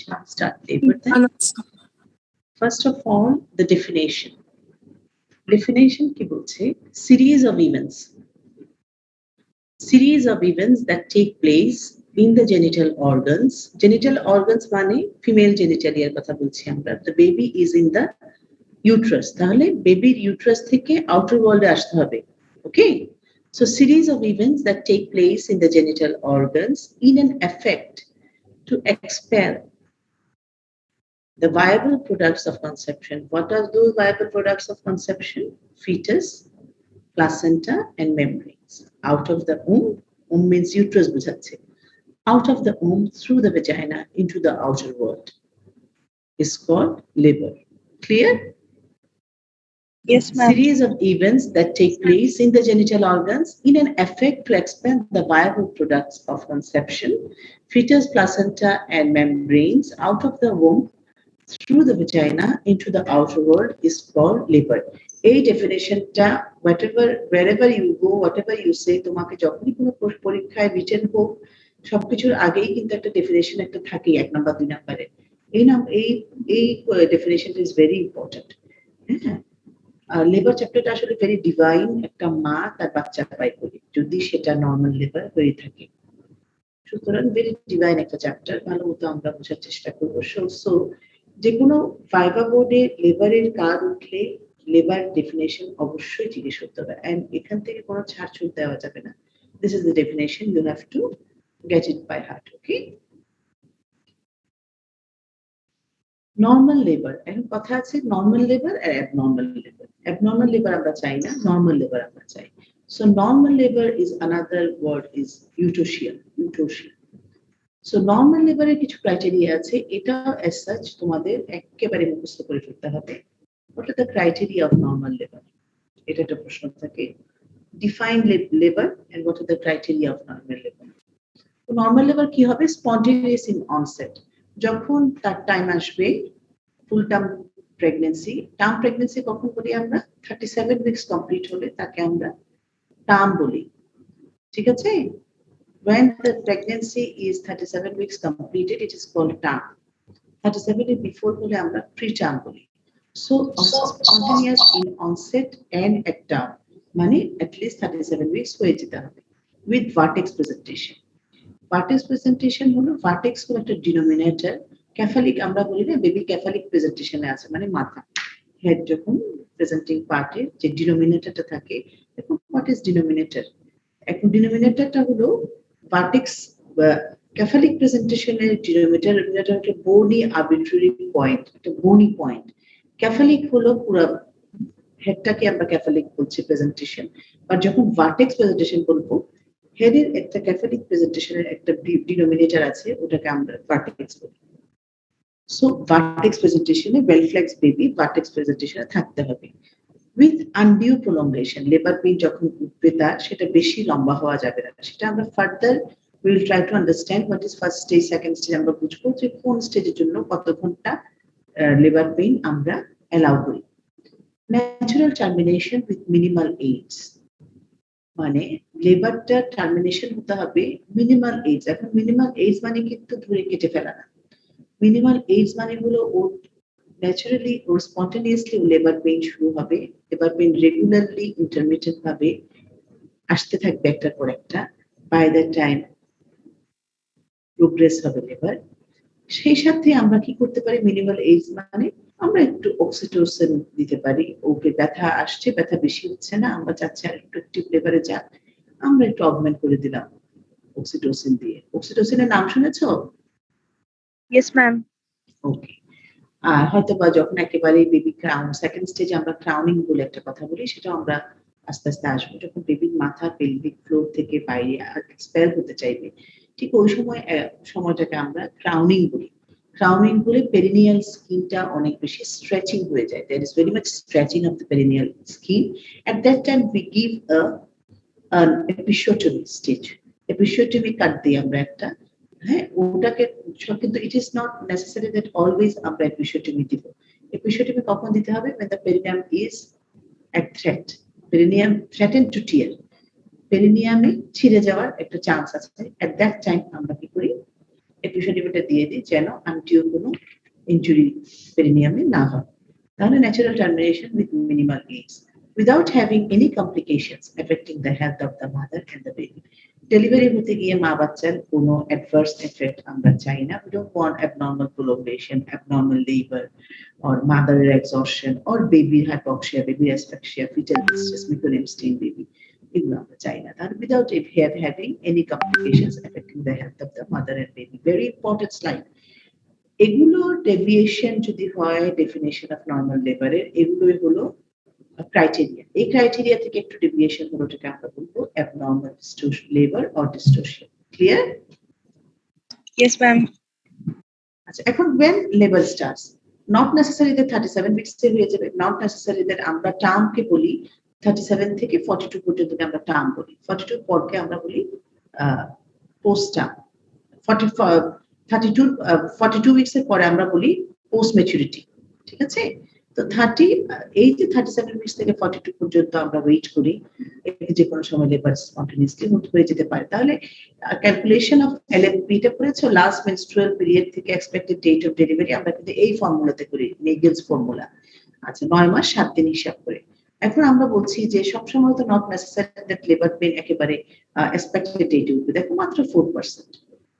Shall start labor then. First of all, the definition. Definition কি বলছে? Series of events. Series of events that take place in the genital organs. Genital organs মানে female genitalia এর কথা বলছি আমরা. The baby is in the uterus. তাহলে babyর uterus থেকে outer world এ আসতে হবে. Okay? So series of events that take place in the genital organs in an effect to expel the viable products of conception. What are those viable products of conception? Fetus, placenta, and membranes. Out of the womb means uterus বুঝাচ্ছে. Out of the womb through the vagina into the outer world is called labor. Clear? Yes, ma'am. Series of events that take place in the genital organs in an effort to expel the viable products of conception, fetus, placenta, and membranes out of the womb through the vagina into the outer world is called labor. A definition ta wherever you go, whatever you say, তোমাকে যখনই কোনো পরীক্ষায় written হোক সবকিছুর আগেই কিন্তু একটা definition একটা থাকে 1 নাম্বার 2 নাম্বারে এই ডেফিনেশনটা ইজ ভেরি ইম্পর্টেন্ট হ্যাঁ লেবার চ্যাপ্টারটা আসলে ভেরি ডিভাইন একটা মা তার বাচ্চা পায় বলে যদি সেটা নর্মাল লেবার হয়ে থাকে সুতরাং ভেরি ডিভাইন একটা চ্যাপ্টার ভালো মতো আমরা বোঝার চেষ্টা করবো সো যে কোনো ভাইভা বোর্ডে লেবারের কাজ উঠলে লেবার ডেফিনেশন অবশ্যই জিজ্ঞেস করতে হবে এন্ড এখান থেকে কোনো ছাড়ছুট দেওয়া যাবে না this is the definition you have to get it by heart, okay? Normal labor. এখন কথা আছে normal labor আর abnormal labor. Abnormal labor আমরা চাই না, normal labor আমরা চাই. So normal labor is another word is eutocial. So normal labor এর কিছু criteria আছে এটা as such তোমাদের একেবারে মুখস্থ করে ফেলতে হবে. What are the criteria of normal labor? এটা একটা প্রশ্ন থাকে. Define labor and what are the criteria of normal labor? Normal labour কি হবে স্পন্টেনিয়াস ইন অনসেট যখন তার টাইম আসবে ফুল টার্ম প্রেগন্যান্সি কখন বলি আমরা 37 উইকস কমপ্লিট হলে তাকে আমরা টার্ম বলি ঠিক আছে when the pregnancy is 37 weeks completed it is called term 37 এর বিফোর হলে আমরা প্রিটার্ম বলি so spontaneous in onset and at term মানে at least 37 weeks হয়ে যেতে হবে with vertex presentation Vertex presentation হলো vertex হলো একটা denominator cephalic আমরা বলি না বেবি cephalic presentation এ আছে মানে মাথা হেড যখন প্রেজেন্টিং পার্টের যে ডিনোমিনেটরটা থাকে দেখুন what is denominator এখন ডিনোমিনেটরটা হলো vertex cephalic presentation এর ডিনোমিনেটর একটা bony arbitrary point একটা bony point cephalic হলো পুরো হেডটাকে আমরা cephalic বলছি প্রেজেন্টেশন আর যখন vertex presentation বলবো হেডের একটা ক্যাফেলিক প্রেজেন্টেশনের একটা ডিনোমিনেটর আছে ওটাকে আমরা ভার্টেক্স বলি সো ভার্টেক্স প্রেজেন্টেশনে ওয়েল ফ্লেক্স বেবি ভার্টেক্স প্রেজেন্টেশনে থাকতে হবে with undue prolongation labour pain যখন উঠবে তার সেটা বেশি লম্বা হওয়া যাবে না সেটা আমরা further will try to understand what is first stage second stage আমরা বুঝবো যে কোন স্টেজের জন্য কত ঘন্টা লেবার পেইন আমরা অ্যালাউ করি natural termination with minimal AIDS মানে লেবারটা টার্মিনেশন হতে হবে মিনিমাল এজ এখন মিনিমাল এজ মানে কিন্তু ধরে কেটে ফেলা না মিনিমাল এজ মানে হলো ও ন্যাচারালি ও স্পন্টেনিয়াসলি লেবার পেইন শুরু হবে লেবার পেইন রেগুলারলি ইন্টারমিটেন্ট ভাবে আসতে থাকবে একটার পর একটা বাই দ্য টাইম প্রোগ্রেস হবে লেবার সেই সাথে আমরা কি করতে পারি মিনিমাল এজ মানে আমরা একটু অক্সিটোসিন দিতে পারি ওকে ব্যথা আসছে ব্যথা বেশি হচ্ছে না আমরা চাচ্ছি আর একটু অ্যাক্টিভ লেবারে যাক আমরা একটু অগমেন্ট করে দিলাম অক্সিটোসিন দিয়ে অক্সিটোসিনের নাম শুনেছো Yes, ma'am. ওকে আর হয়তো বা যখন একেবারে বেবি ক্রাউন সেকেন্ড স্টেজে আমরা ক্রাউনিং বলে একটা কথা বলি সেটা আমরা আস্তে আস্তে আসবো যখন বেবির মাথা পেলভিক ফ্লোর থেকে বাইরে এক্সপেল হতে চাইবে ঠিক ওই সময়টাকে আমরা ক্রাউনিং বলি ক্রাউনিং বলে পেরিনিয়াল স্কিনটা অনেক বেশি স্ট্রেচিং হয়ে যায় there is very much stretching of the perineal skin at that time we give an episiotomy stage episiotomy কাট দিই আমরা একটা হ্যাঁ ওটাকে কিন্তু it is not necessary that always আমরা episiotomy দিব episiotomy কখন দিতে হবে when the perineum is at threat perineum threatened to tear perineum ছিঁড়ে যাওয়ার একটা চান্স আছে at that time আমরা কি করি এপিসোডিমিটার দিয়ে দিই যেন আনটিও কোনো ইনজুরি পেরিনিয়ামে না হয়। তাহলে natural termination with minimal AIDS without having any complications affecting the health of the mother and the baby. Delivery হতে গিয়ে মা বাচ্চার কোনো অ্যাডভার্স এফেক্ট আমরা চাই না। We don't want abnormal prolongation, abnormal labor, or mother exhaustion, or baby hypoxia, baby asphyxia, fetal distress, micronephstein baby. এগুলো আমরা চাই না। তাহলে without having any complications affecting the health of the mother and baby. Very important slide. এগুলোর deviation যদি হয় definition of normal লেবারের, এগুলোই হলো ক্রাইটেরিয়া। এই ক্রাইটেরিয়া থেকে একটু ডেভিয়েশন হলো যেটা আমরা বলবো abnormal labour or ডিস্টোরশন। Clear? Yes, ma'am. আচ্ছা, এখন when labor starts, not necessarily that 37 weeks এ হয়ে যাবে, not necessarily that আমরা টার্মকে বলি 37 থেকে 42 পর্যন্ত আমরা টার্ম বলি, 42 পরকে আমরা বলি পোস্ট টার্ম, 42 উইকস এর পরে আমরা বলি পোস্ট ম্যাচুরিটি। ঠিক আছে? তো 37 উইকস থেকে 42 পর্যন্ত আমরা ওয়েট করি, যে কোনো সময় লেবার স্পন্টেনিয়াসলি হয়ে যেতে পারে। তাহলে ক্যালকুলেশন অফ এলএমপিটা করেছো লাস্ট মেনস্ট্রুয়াল পিরিয়ড থেকে এক্সপেক্টেড ডেট অফ ডেলিভারি আমরা কিন্তু এই ফর্মুলাতে করি, নেগেলস ফর্মুলা। আচ্ছা, 9 মাস 7 দিন হিসাব করে। এখন আমরা বলছি যে সবসময় তো not necessary that labour pain একেবারে এক্সপেক্টেড ডেটে উঠবে, দেখো মাত্র 4%।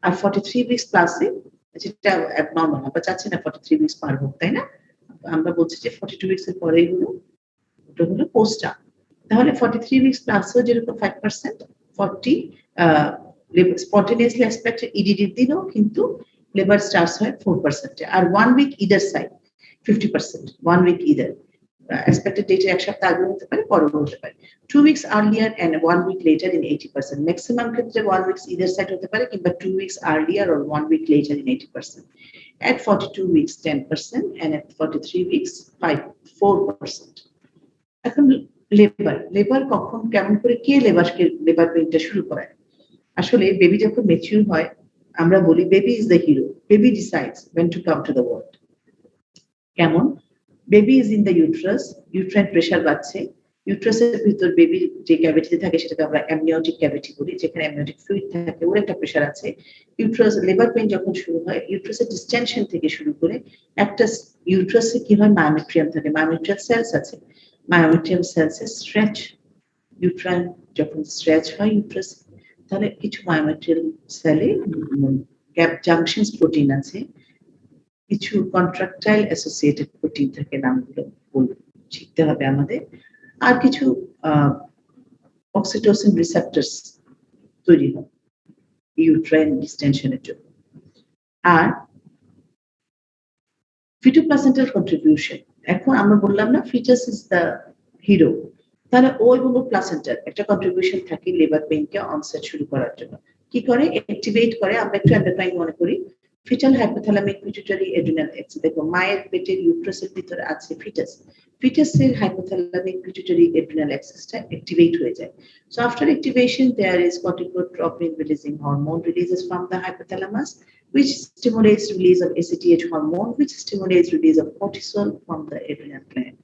আর 43 উইকস প্লাসে যেটা অ্যাবনর্মাল, আমরা চাচ্ছি না 43 উইকস পার হোক, তাই না? আমরা বলছি যে 42 উইকস এর পরেই হলো ওটা হলো পোস্ট টার্ম। তাহলে 43 উইকস প্লাসও যেরকম 5%, 40 স্পন্টেনিয়াসলি এক্সপেক্টেড ইডিডি দিনও কিন্তু লেবার স্টার্টস হয় 4%। আর 1 week either side 50%, 1 week either expected date এক সপ্তাহ আগে হতে পারে, পরেও হতে পারে। 2 weeks earlier and 1 week later in 80%. Maximum ক্ষেত্রে 1 weeks either side হতে পারে, কিংবা 2 weeks earlier or 1 week later in 80%. At 42 weeks 10% and at 43 weeks 4%. এখন লেবার কখন কেমন করে কে লেবার পেইনটা শুরু করে? আসলে বেবি যখন ম্যাচিউর হয় আমরা বলি baby is the hero, baby decides when to come to the world. কেমন? Baby is in the uterus, uterine pressure বাড়ছে, ইউট্রাসের ভিতর বেবির যে ক্যাভিটিতে থাকে সেটাকে আমরা অ্যামনিওটিক ক্যাভিটি বলি, যেখানে অ্যামনিওটিক ফ্লুইড থাকে, ওর একটা প্রেসার আছে। ইউট্রাস লেবার পেইন যখন শুরু হয় ইউট্রাসের ডিসটেনশন থেকে শুরু করে একটা ইউট্রাসে কি হয় মায়োমেট্রিয়াম থাকে, মায়োমেট্রিয়াল সেলস আছে, মায়োমেট্রিয়াম সেলসে স্ট্রেচ, ইউট্রাইন যখন স্ট্রেচ হয় ইউট্রাস, তাহলে কিছু মায়োমেট্রিয়াল সেলে গ্যাপ জাংশনস প্রোটিন আছে, কিছু কন্ট্রাকটাইল অ্যাসোসিয়েটেড প্রোটিন থাকে, নামগুলো শিখতে হবে আমাদের, আর কিছু অক্সিটোসিন রিসেপ্টরস তৈরি হয় ইউট্রাইন ডিসটেনশনের জন্য। আর ফিটোপ্লাসেন্টাল কন্ট্রিবিউশন, এখন আমরা বললাম না ফিটাস ইজ দ্য হিরো, তাহলে ওই হলো প্লাসেন্টার একটা কন্ট্রিবিউশন থাকে লেবার পেইনকে অনসেট শুরু করার জন্য। কি করে? অ্যাক্টিভেট করে। আমরা একটু এন্ডোক্রাইন মনে করি, ফিটাল হাইপোথ্যালামিক পিটুইটারি এড্রিনাল অ্যাক্সিস। দেখো মায়ের পেটের ইউট্রাসের ভিতরে আছে ফিটাস, ফিটাসের হাইপোথ্যালামিক পিটুইটারি এড্রিনাল অ্যাক্সিসটা অ্যাক্টিভেট হয়ে যায়। So after activation there is corticotropin releasing hormone releases from the hypothalamus, which stimulates release of ACTH hormone, which stimulates release of cortisol from the adrenal gland.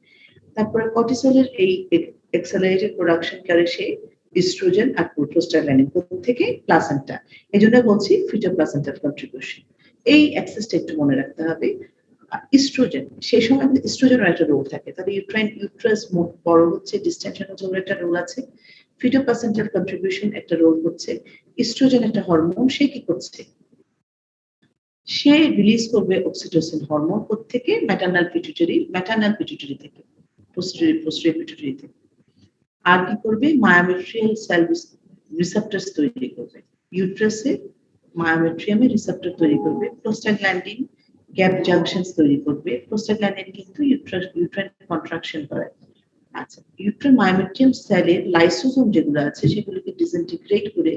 তারপরে কর্টিসলের এই accelerated production করে সে oestrogen আর prostaglandin থেকে placenta, এজন্য বলছি ফিটোপ্লাসেন্টাল contribution. এই অ্যাক্সেসটা একটু মনে রাখতে হবে। ইস্ট্রোজেন, সেই সময় ইস্ট্রোজেনের একটা রোল থাকে, তাহলে ইউট্রাস বড় হচ্ছে, ডিসটেনশনের জন্য একটা রোল আছে, ফিটোপ্লাসেন্টাল কন্ট্রিবিউশন একটা রোল হচ্ছে, ইস্ট্রোজেন একটা হরমোন, সে কি করছে? সে রিলিজ করবে অক্সিটোসিন হরমোন থেকে ম্যাটারনাল পিটুইটারি থেকে, পোস্টেরিয়র পিটুইটারি থেকে। আর কি করবে? মায়োমেট্রিয়াল সেল রিসেপ্টরস তৈরি করবে, ইউট্রাসে মায়োমেট্রিয়ামে রিসেপ্টর তৈরি করবে, প্রোস্টাগ্ল্যান্ডিন গ্যাপ জাংশনস তৈরি করবে। প্রোস্টাগ্ল্যান্ডিন কিন্তু ইউট্রাইন কন্ট্রাকশন করায়। আচ্ছা, ইউট্রাইন মায়োমেট্রিয়াম সেলের লাইসোসোম যেগুলো আছে সেগুলোকে ডিসইন্টিগ্রেট করে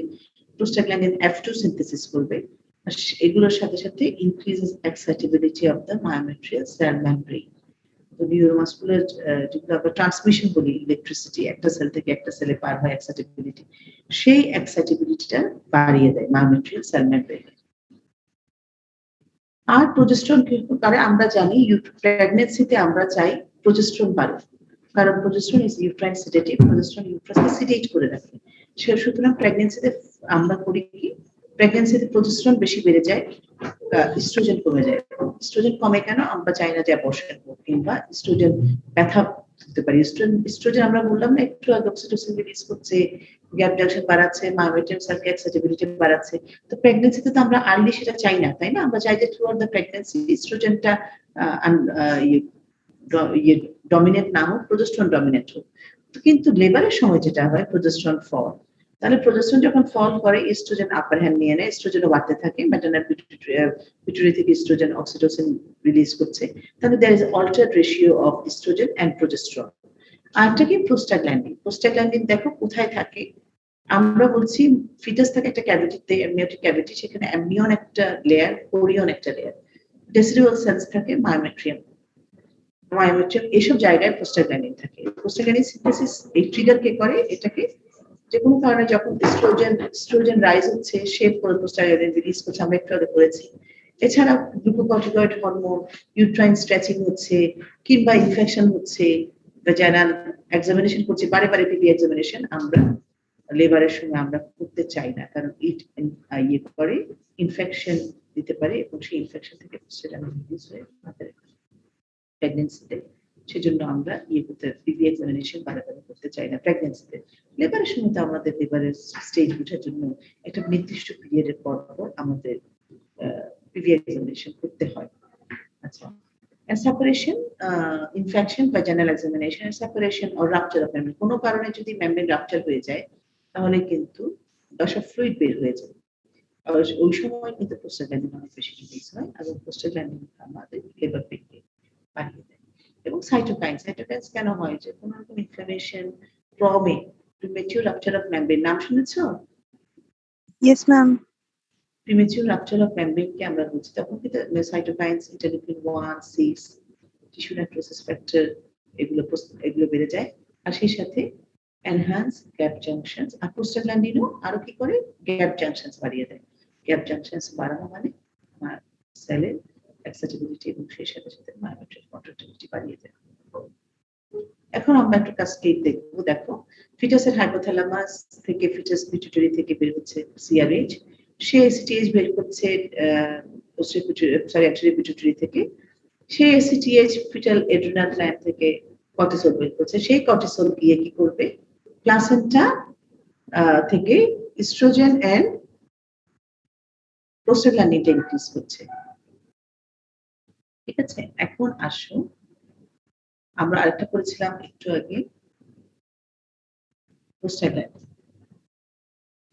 প্রোস্টাগ্ল্যান্ডিন F2 সিনথেসিস করবে। আর এগুলোর সাথে সাথে increases excitability of the myometrial cell membrane. তো নিউরোমাসকুলার যেগুলো আমরা ট্রান্সমিশন বলি, ইলেকট্রিসিটি একটা সেল থেকে একটা সেলে পার হয় এক্সাইটেবিলিটি, সেই এক্সাইটেবিলিটিটা বাড়িয়ে দেয় মায়োমেট্রিয়াল সেল মেমব্রেন। আর প্রোজেস্টেরন কি করে? আমরা জানি প্রেগন্যান্সিতে আমরা চাই প্রোজেস্টেরন বাড়ুক, কারণ progesterone is uterine sedative, progesterone ইউট্রাসকে সিডেট করে রাখে। সুতরাং প্রেগন্যান্সিতে আমরা করি কি প্রেগনেন্সিতে প্রজেস্টেরন বেশি বেড়ে যায়, ইস্ট্রোজেন কমে যায়। ইস্ট্রোজেন কমে কেন? আমরা চাই না যে অ্যাবর্শন হোক, কিংবা ইস্ট্রোজেন ব্যথা হতে পারে। ইস্ট্রোজেন আমরা বললাম না একটু আগে, অক্সিটোসিন রিলিজ করছে, গ্যাপ জাংশন বাড়াচ্ছে, মায়োমেট্রিয়াম সার্কিট এক্সাইটেবিলিটি বাড়াচ্ছে। তো প্রেগনেন্সিতে তো আমরা আর্লি সেটা চাই না, তাই না? আমরা চাই যে থ্রু আউট দ্য প্রেগনেন্সি ইস্ট্রোজেনটা ডমিনেট না হোক, প্রজেস্টেরন ডমিনেট হোক। কিন্তু লেবারের সময় যেটা হয় প্রজেস্টেরন ফল, তাহলে প্রজেস্টেরন যখন ফল করে ইস্ট্রোজেন আপার হ্যান্ড নিয়ে নেয়, ইস্ট্রোজেনও বাড়তে থাকে, ম্যাটারনাল পিটুইটারি থেকে ইস্ট্রোজেন অক্সিটোসিন রিলিজ করছে, তাহলে there is altered ratio of oestrogen and progesterone. আরেকটা কি প্রোস্টাগ্ল্যান্ডিন। প্রোস্টাগ্ল্যান্ডিন দেখো কোথায় থাকে? আমরা বলছি ফিটাস থাকে একটা ক্যাভিটিতে, অ্যামনিওটিক ক্যাভিটি, সেখানে অ্যামনিয়ন একটা লেয়ার, কোরিয়ন একটা লেয়ার, ডেসিডুয়াল সেলস থাকে, মায়োমেট্রিয়াম এইসব জায়গায় প্রোস্টাগ্ল্যান্ডিন থাকে। প্রোস্টাগ্ল্যান্ডিন সিনথেসিস এই ট্রিগার কে করে এটাকে, যে কোনো কারণে যখন ইস্ট্রোজেন রাইজ হচ্ছে, সে প্রোস্টাগ্ল্যান্ডিন রিলিজ করছে, আমরা একটু আগে করেছি। এছাড়া গ্লুকোকর্টিকয়েড হরমোন, ইউট্রাইন স্ট্রেচিং হচ্ছে, কিংবা ইনফেকশন হচ্ছে, ভ্যাজাইনাল এক্সামিনেশন করছে, বারে বারে পিপি এক্সামিনেশন আমরা লেবারের সময় আমরা করতে চাই না, কারণ ইয়ে করে ইনফেকশন দিতে পারে, এবং সেই ইনফেকশন থেকে সেটা রিলিজ হয়ে মাথায় প্রেগনেন্সিতে। সেজন্য আমরা পিপি এক্সামিনেশন বারে করতে চাই না প্রেগনেন্সিতে। লেবারের সময় তো আমাদের লেবারের স্টেজ বোঝার জন্য একটা নির্দিষ্ট পিরিয়ডের পর আমাদের পিপি এক্সামিনেশন করতে হয়। আচ্ছা, separation, infection, vaginal examination, separation or rupture of membrane. কোনো কারণে যদি মেমব্রেন রাপচার হয়ে যায়, তাহলে কিন্তু দশা ফ্লুইড বের হয়ে যায়। আর ওই সময় কিন্তু প্রোস্টাগ্ল্যান্ডিন অনেক বেশি রিলিজ হয়, এবং প্রোস্টাগ্ল্যান্ডিন আমাদের লেবার পেইনকে বাড়িয়ে দেয়। এবং সাইটোকাইনস কেন হয়? যে কোনো রকম inflammation, trauma, premature rupture of membrane, নাম শুনেছো? Yes, ma'am. Premature rupture of মেমব্রেনকে আমরা বলছি, তখন কিন্তু cytokines, interleukin 1, 6, tissue necrosis factor, এগুলো বেড়ে যায়। আর সেই সাথে এনহান্স গ্যাপ জাংশনস, আর প্রোস্টাগ্ল্যান্ডিনও আরো কি করে? গ্যাপ জাংশনস বাড়িয়ে দেয়। গ্যাপ জাংশনস বাড়ানো মানে আমার সেলের এক্সাইটেবিলিটি, এবং সেই সাথে মায়োমেট্রিক কন্ট্রাক্টিলিটি বাড়িয়ে দেয়। এখন আমরা একটু কাসকেড দেখবো। দেখো, ফিটাসের হাইপোথ্যালামাস থেকে, ফিটাস পিটুইটারি থেকে বের হচ্ছে সিআরএইচ, সে এসিটিএইচ বের করছে অ্যান্টেরিয়র পিটুইটারি থেকে, সেই এসিটিএইচ ফিটাল এড্রিনাল গ্ল্যান্ড থেকে কর্টিসল বের করছে। সেই কর্টিসল গিয়ে কি করবে? প্লাসেন্টা থেকে ইস্ট্রোজেন এন্ড প্রোস্টাগ্ল্যান্ডিনটা ইনক্রিজ করছে। ঠিক আছে, এখন আসো আমরা আরেকটা করেছিলাম একটু আগে, প্রোস্টাগ্ল্যান্ডিন।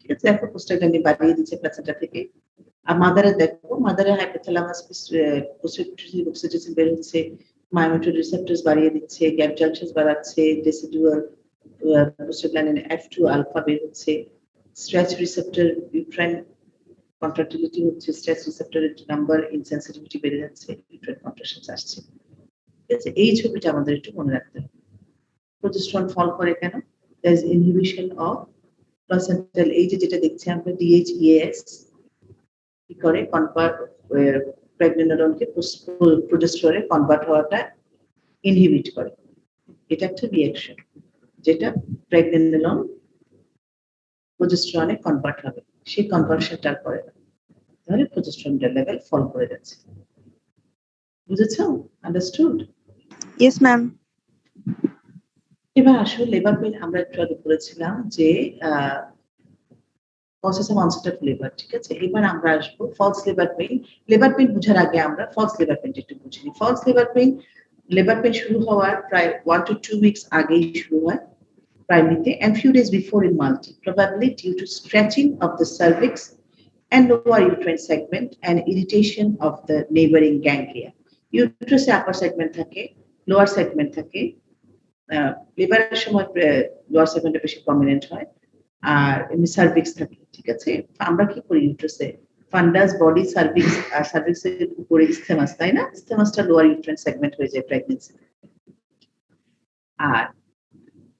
ঠিক আছে, দেখো প্রোস্টাগ্ল্যান্ডিন বাড়িয়ে দিচ্ছে প্লাসেন্টা থেকে। আর মাদারে দেখো, মাদারে হাইপোথ্যালামাস পোস্টিডিউটারি অক্সিটোসিন বের হচ্ছে, মায়োমেট্রিক রিসেপ্টরস বাড়িয়ে দিচ্ছে, গ্যাপ জাংশনস বাড়াচ্ছে, ডেসিডুয়াল প্রোস্টাগ্ল্যান্ডিন F2 আলফা বের হচ্ছে, স্ট্রেচ রিসেপ্টর ইউট্রাইন কন্ট্রাক্টিলিটি হচ্ছে, স্ট্রেচ রিসেপ্টরের নাম্বার ইনসেনসিটিভিটি বেড়ে যাচ্ছে, ইউট্রাইন কন্ট্রাকশনস আসছে। ঠিক আছে, এই ছবিটা আমাদের একটু মনে রাখতে হবে। প্রোজেস্টেরন ফল করে কেন? There is inhibition of placental, এই যে যেটা দেখছি আমরা DHEAS কি করে কনভার্ট, প্রেগনেন্টরনকে প্রোজেস্টেরনে কনভার্ট হওয়াটা ইনহিবিট করে। এটা একটা রিঅ্যাকশন, যেটা প্রেগনেন্টরন প্রোজেস্টেরনে কনভার্ট হবে, সেই কনভার্সনটা করে না, তাহলে প্রোজেস্টেরনের লেভেল ফল করে যাচ্ছে। বুঝেছো? আন্ডারস্টুড? Yes, ma'am. এবার আসলে লেবার পেইন আমরা একটু আগে বলেছিলাম যে causes of onset of labour. ঠিক আছে, এবার আমরা আসবো false labour pain. Labour pain বোঝার আগে আমরা ফলস লেবার পেইনটা একটু বুঝে নিই। ফলস লেবার পেইন শুরু হওয়ার প্রায় 1 to 2 weeks আগেই শুরু হয় প্রাইমারিতে, and few days before in multi, probably due to stretching of the cervix and lower uterine segment and irritation of the neighboring ganglia. Uterus upper segment থাকে, lower segment থাকে, লেবারের সময় লোয়ার সেগমেন্টটা বেশি prominent হয়, আর এমনি সার্ভিক্স থাকে। ঠিক আছে, আমরা কি করি ইউট্রাসে? ফান্ডাস, বডি, সার্ভিক্স, আর সার্ভিক্সের উপরে ইসথেমাস, তাই না? ইসথেমাসটা লোয়ার ইউট্রাইন সেগমেন্ট হয়ে যায় প্রেগন্যান্সি। আর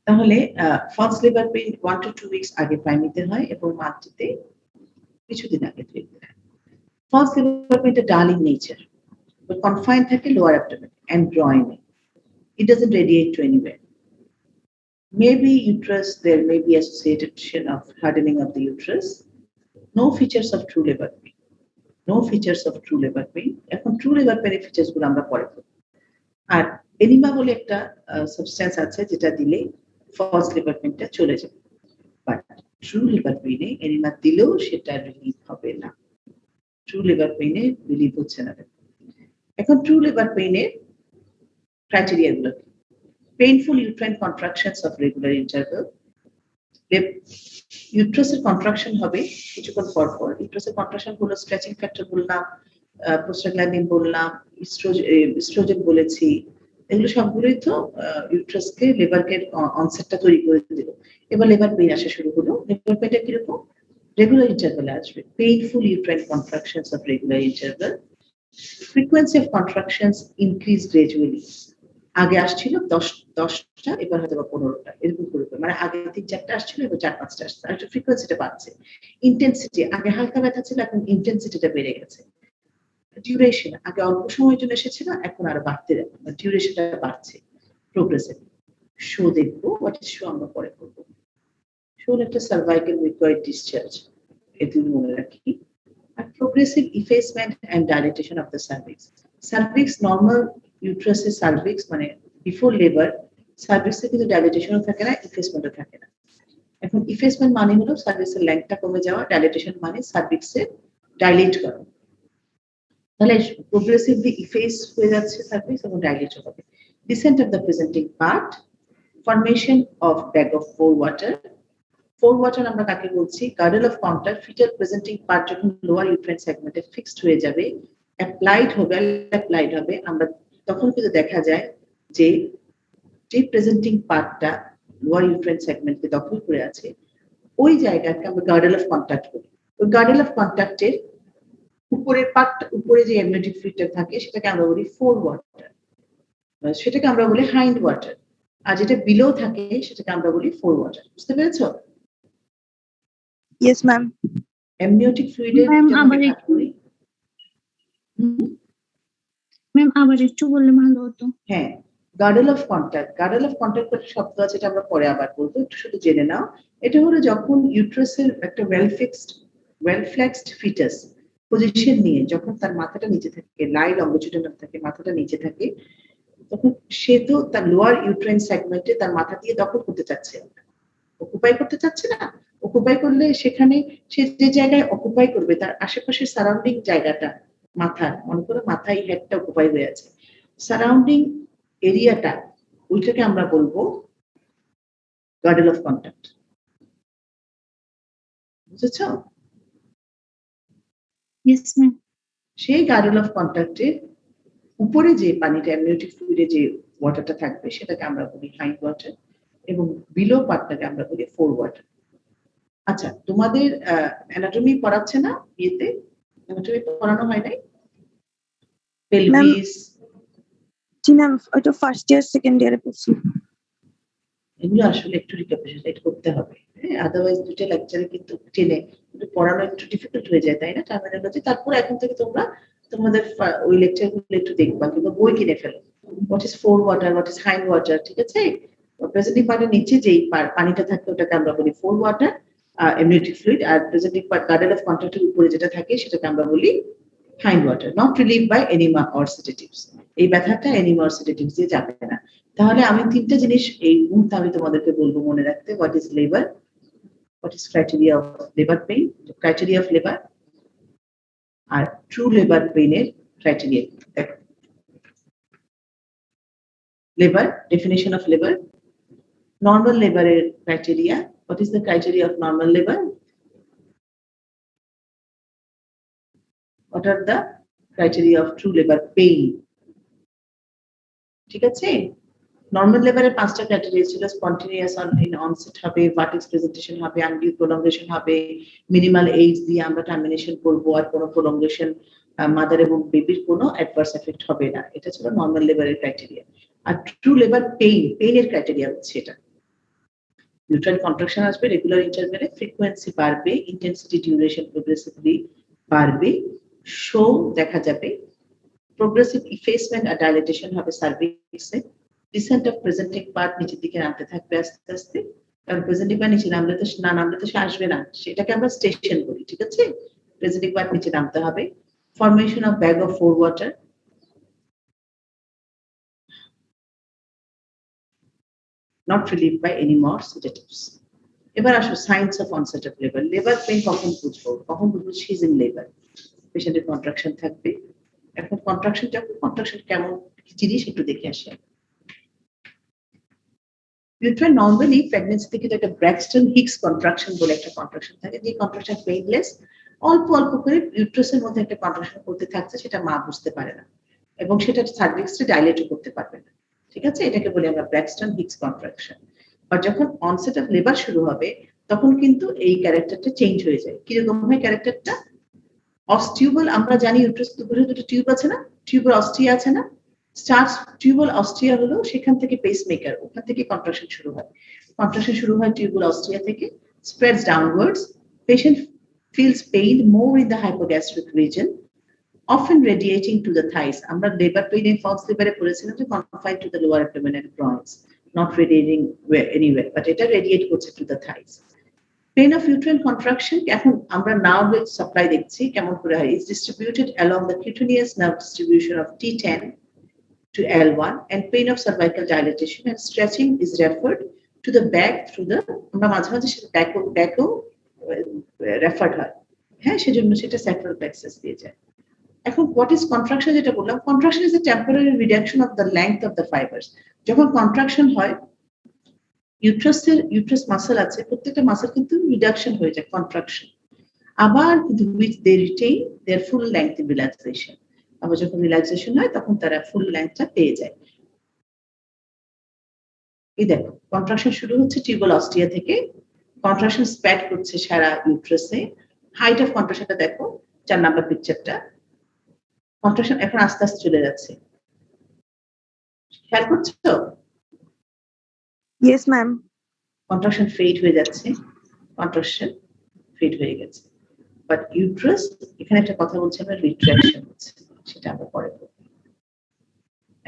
তাহলে false labour pain 1 to 2 weeks আগে প্রাইমারিতে হয়, এবং মাল্টিতে কিছুদিন আগে দেখতে হয়। ফলস লেবার পেইনটা ডাল ইন নেচার, but confined থাকে lower abdomen and groin. It doesn't radiate to anywhere. Maybe uterus, there may be association of hardening of the uterus, no features of true labour pain, no features of true labour pain. এখন true labour পেইনের features গুলো আমরা পরে করব। আর enema বলে একটা substance আছে যেটা দিলে ফলস লেবার পেইনটা চলে যাবে, বাট ট্রু লেবার পেইনে এনিমা দিলেও সেটা রিলিভ হবে না, ট্রু লেবার পেইনে রিলিভ হচ্ছে না। এখন ট্রু লেবার পেইনের ক্রাইটেরিয়া গুলো, painful uterine contractions of regular interval, ইউট্রাসের কন্ট্রাকশন হবে কিছুক্ষণ পর পর। ইউট্রাসের কন্ট্রাকশন হলো স্ট্রেচিং ফ্যাক্টর বললাম, প্রোস্টাগ্ল্যান্ডিন বললাম, ইস্ট্রোজেন বলেছি, এগুলো সবগুলোই তো ইউট্রাসকে লেবারকে অনসেটটা তৈরি করে দিল। এবার লেবার পেইন আসা শুরু হলো। লেবার পেইনটা কিরকম? রেগুলার ইন্টারভ্যালে আসবে, painful uterine contractions of regular interval, frequency of contractions increase gradually. আগে আসছিল 10টা, এবার হয়তো 15টা, এরকম করে মানে আগে 3-4টা আসছিল, এবার 4-5টা আসছে, আর একটু ফ্রিকোয়েন্সিটা বাড়ছে। ইন্টেন্সিটি, আগে হালকা ব্যথা ছিল, এখন ইন্টেন্সিটিটা বেড়ে গেছে। ডিউরেশন, আগে অল্প সময়ের জন্য এসেছিল, এখন আরো বাড়তে যাবে, ডিউরেশনটা বাড়ছে প্রোগ্রেসিভ। শো দেখবো, হোয়াট ইজ শো আমরা পরে করবো। শো একটা সার্ভাইকাল মিউকয়েড ডিসচার্জ, এগুলো মনে রাখি। আর progressive effacement and dilatation of the cervix. Cervix normal uterus cervix মানে before labor cervix এ কিন্তু dilatation থাকে না, effacement থাকে না। এখন effacement মানে হলো cervix এর লেন্থটা কমে যাওয়া, dilatation মানে cervix এ dilate করা। তাহলে progressively efface হয়ে যাচ্ছে cervix এবং dilate হবে। Descent of the presenting part, formation of bag of forewater. forewater আমরা কাকে বলছি? girdle of contact, fetal presenting part যখন লোয়ার ইউট্রাইন সেগমেন্টে ফিক্সড হয়ে যাবে, অ্যাপ্লাইড হবে, আমরা তখন কিন্তু দেখা যায় যে প্রেজেন্টিং পার্টটা লোয়ার ইউট্রাইন সেগমেন্টকে দখল করে আছে, ওই জায়গাকে আমরা girdle of contact বলি। ওই girdle of contact-এর উপরের পার্ট, উপরে যে অ্যামনিওটিক ফ্লুইডটা থাকে সেটাকে আমরা বলি forewater, সেটাকে আমরা বলি হাইন্ড ওয়াটার, আর যেটা বিলো থাকে সেটাকে আমরা বলি forewater। বুঝতে পেরেছো? Yes, ma'am. অ্যামনিওটিক ফ্লুইডের ম্যাম আবার একটু বললে ভালো হতো। হ্যাঁ, girdle of contact, girdle of contact একটা শব্দ আছে, এটা আমরা পরে আবার বলবো, একটু শুধু জেনে নাও। এটা হলো যখন ইউট্রাসের একটা ওয়েল ফ্লেক্সড ফিটাস পজিশন নিয়ে যখন তার মাথাটা নিচে থাকে, লাই লঙ্গিটিউডিনাল থাকে, মাথাটা নিচে থাকে, তখন সে তো তার লোয়ার ইউট্রাইন সেগমেন্টে তার মাথা দিয়ে দখল করতে চাচ্ছে, অকুপাই করতে চাচ্ছে না। অকুপাই করলে সেখানে সে যে জায়গায় অকুপাই করবে তার আশেপাশের সারাউন্ডিং জায়গাটা, মাথার, মনে করো মাথায় হেডটা অকুপাই হয়ে আছে, সারাউন্ডিং এরিয়াটা, ওইটাকে আমরা বলবো গার্ডেল অফ কন্টাক্ট। বুঝেছো? Yes ma'am. সেই গার্ডেল অফ কন্টাক্টের উপরে যে পানিটা, অ্যামনিওটিক ফ্লুইডে যে ওয়াটারটা থাকবে সেটাকে আমরা বলি হাইন্ড ওয়াটার, এবং বিলো পার্টটাকে আমরা বলি ফোর ওয়াটার। আচ্ছা, তোমাদের অ্যানাটমি পড়াচ্ছে না বিয়েতে? অ্যানাটমি পড়ানো হয় নাই? পেলভিস, জি ম্যাম, ওটা ফার্স্ট ইয়ার সেকেন্ড ইয়ারে পড়ছি। এগুলো আসলে একটু রিক্যাপিচুলেট করতে হবে, হ্যাঁ, আদারওয়াইজ দুটো লেকচারে কিন্তু টেনে পড়ানো একটু ডিফিকাল্ট হয়ে যায়, তাই না, টার্মিনোলজি। তারপর এখন থেকে তোমরা তোমাদের ওই লেকচারগুলো একটু দেখবা, কিংবা বই কিনে ফেলো, what is forewater, what is hindwater, ঠিক আছে? প্রেজেন্টিং পার্টের নিচে যেই পানিটা থাকে ওটাকে আমরা বলি ফোর ওয়াটার, অ্যামনিওটিক ফ্লুইড, আর প্রেজেন্টিং পার্ট গার্ডেল অফ কন্টাক্টের উপরে যেটা থাকে সেটাকে আমরা বলি hindwater, not relieve by enema or sedatives. এই ব্যথাটা এনিমা অর সেডেটিভস দিয়ে যাবে না। তাহলে আমি তিনটা জিনিস এই মুহূর্তে আমি তোমাদেরকে বলবো মনে রাখতে, what is labour, what is criteria of labour pain, criteria of labour, আর ট্রু লেবার পেইনের criteria. Labour, definition of labour, normal লেবারের criteria, what is the criteria of normal labour, what are the criteria of true labor pain। ঠিক আছে? Normal লেবারের 5টা criteria ছিল, spontaneous in onset হবে, vertex presentation হবে, undue prolongation হবে, minimal age দিয়ে আমরা টার্মিনেশন করব, আর কোনো প্রলঙ্গেশন মাদার এবং বেবির কোনো অ্যাডভার্স এফেক্ট হবে না। এটা ছিল নর্মাল লেবারের ক্রাইটেরিয়া। আর ট্রু লেবার পেইনের ক্রাইটেরিয়া হচ্ছে এটা, ইউট্রাইন কন্ট্রাকশন আসবে রেগুলার ইন্টারভ্যালে, ফ্রিকোয়েন্সি বাড়বে, ইন্টেন্সিটি ডিউরেশন প্রোগ্রেসিভলি বাড়বে, শো দেখা যাবে, progressive effacement আর dilatation হবে সার্ভিক্সে, descent of presenting part নিচের দিকে নামতে থাকবে আস্তে আস্তে, কারণ প্রেজেন্টিং বার নিচে নামলে তো না নামলে তো সে আসবে না, সেটাকে আমরা স্টেশন বলি, ঠিক আছে? প্রেজেন্টিং বার নিচে নামতে হবে। Formation of bag of four water, not relieved by any more sedatives. এবার আসো signs of onset of labour. Labour pain কখন বুঝবো? কখন বুঝবো শি ইজ ইন লেবার? পেশেন্টের কন্ট্রাকশন থাকবে। এখন কন্ট্রাকশন যখন, কন্ট্রাকশন কেমন জিনিস একটু দেখে আসি। ইউট্রাইন নরমালি প্রেগন্যান্সি থেকে তো একটা ব্র্যাক্সটন হিক্স কন্ট্রাকশন বলে একটা কন্ট্রাকশন থাকে, যে কন্ট্রাকশন পেইনলেস, অল্প অল্প করে ইউট্রাসের মধ্যে একটা কন্ট্রাকশন করতে থাকছে, সেটা মা বুঝতে পারে না এবং সেটা সার্ভিক্সটা ডাইলেটও করতে পারবে না, ঠিক আছে? এটাকে বলি আমরা ব্র্যাক্সটন হিক্স কন্ট্রাকশন। আর যখন অনসেট অফ লেবার শুরু হবে তখন কিন্তু এই ক্যারেক্টারটা চেঞ্জ হয়ে যায়। কিরকম হয় ক্যারেক্টারটা? অস্টিউবল, আমরা জানি ইউট্রাস দুপুরে দুটো টিউব আছে না, টিউবার অস্ট্রিয়া আছে না, স্টার্টস টিউবল অস্ট্রিয়া হলো সেখান থেকে পেসমেকার, ওখান থেকে কন্ট্রাকশন শুরু হয়। কন্ট্রাকশন শুরু হয় টিউবল অস্ট্রিয়া থেকে, spreads downwards, patient feels pain more in the hypogastric region, often radiating to the thighs. আমরা লেবার পেইন এর ফলস লেবারে পড়েছিলাম যে confined to the lower abdominal groins, not radiating anywhere, but এটা radiate করছে to the thighs. Pain of uterine contraction, এখন আমরা nerve supply দেখছি কেমন করে হয়, is distributed along the cutaneous nerve distribution of T10 to L1, and pain of cervical dilatation and stretching is referred to the back through the, আমরা মাঝে মাঝে সেটা ব্যাকও রেফার্ড হয়, হ্যাঁ, সেজন্য সেটা স্যাক্রাল প্লেক্সাস দিয়ে যায়। এখন হোয়াট ইজ কন্ট্রাকশন? যেটা বললাম, contraction is a temporary reduction of the length of the fibres. যখন কন্ট্রাকশন হয় ইউট্রাস মাসল আছে, প্রত্যেকটা মাসল কিন্তু রিডাকশন হয়ে যায় কন্ট্রাকশন, আবার কিন্তু with they retain their full length in relaxation. আবার যখন রিল্যাক্সেশন হয় তখন তারা ফুল লেংথটা পেয়ে যায়। এই দেখো কন্ট্রাকশন শুরু হচ্ছে টিউবল অস্ট্রিয়া থেকে, কন্ট্রাকশন স্প্যাড করছে সারা ইউট্রাসে। হাইট অফ কন্ট্রাকশনটা দেখো 4 নাম্বার পিকচারটা, কন্ট্রাকশন এখন আস্তে আস্তে চলে যাচ্ছে, খেয়াল করছো? Yes, ma'am. কন্ট্রাকশন ফেড হয়ে যাচ্ছে, কন্ট্রাকশন ফেড হয়ে গেছে, বাট ইউট্রাস এখানে একটা কথা বলছি আমরা, রিট্রাকশন হচ্ছে, সেটা আমরা পরে বলবো।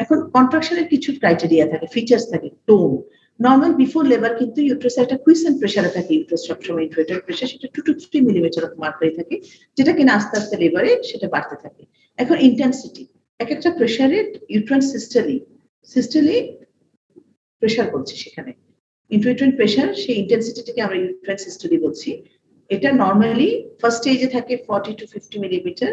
এখন কন্ট্রাকশনের কিছু ক্রাইটেরিয়া থাকে, ফিচার্স থাকে। টোন নর্মাল বিফোর লেবার কিন্তু ইউট্রাসে একটা কুইসেন্ট প্রেসারে থাকে, ইউট্রাস সবসময় ইনফ্লেটেড প্রেসার, সেটা 2 to 3 মিলিমিটার অফ মার্কারি থাকে, যেটা কিনা আস্তে আস্তে লেবারে সেটা বাড়তে থাকে। এখন ইন্টেন্সিটি, এক একটা প্রেসারে ইউট্রাইন সিস্টেলি প্রেসার বলছি, সেখানে ইন্ট্রাইট্রাইন প্রেসার, সেই ইন্টেন্সিটিটাকে আমরা ইউট্রাইন সিস্টেলি বলছি। এটা নর্মালি ফার্স্ট স্টেজে থাকে 40 to 50 মিলিমিটার,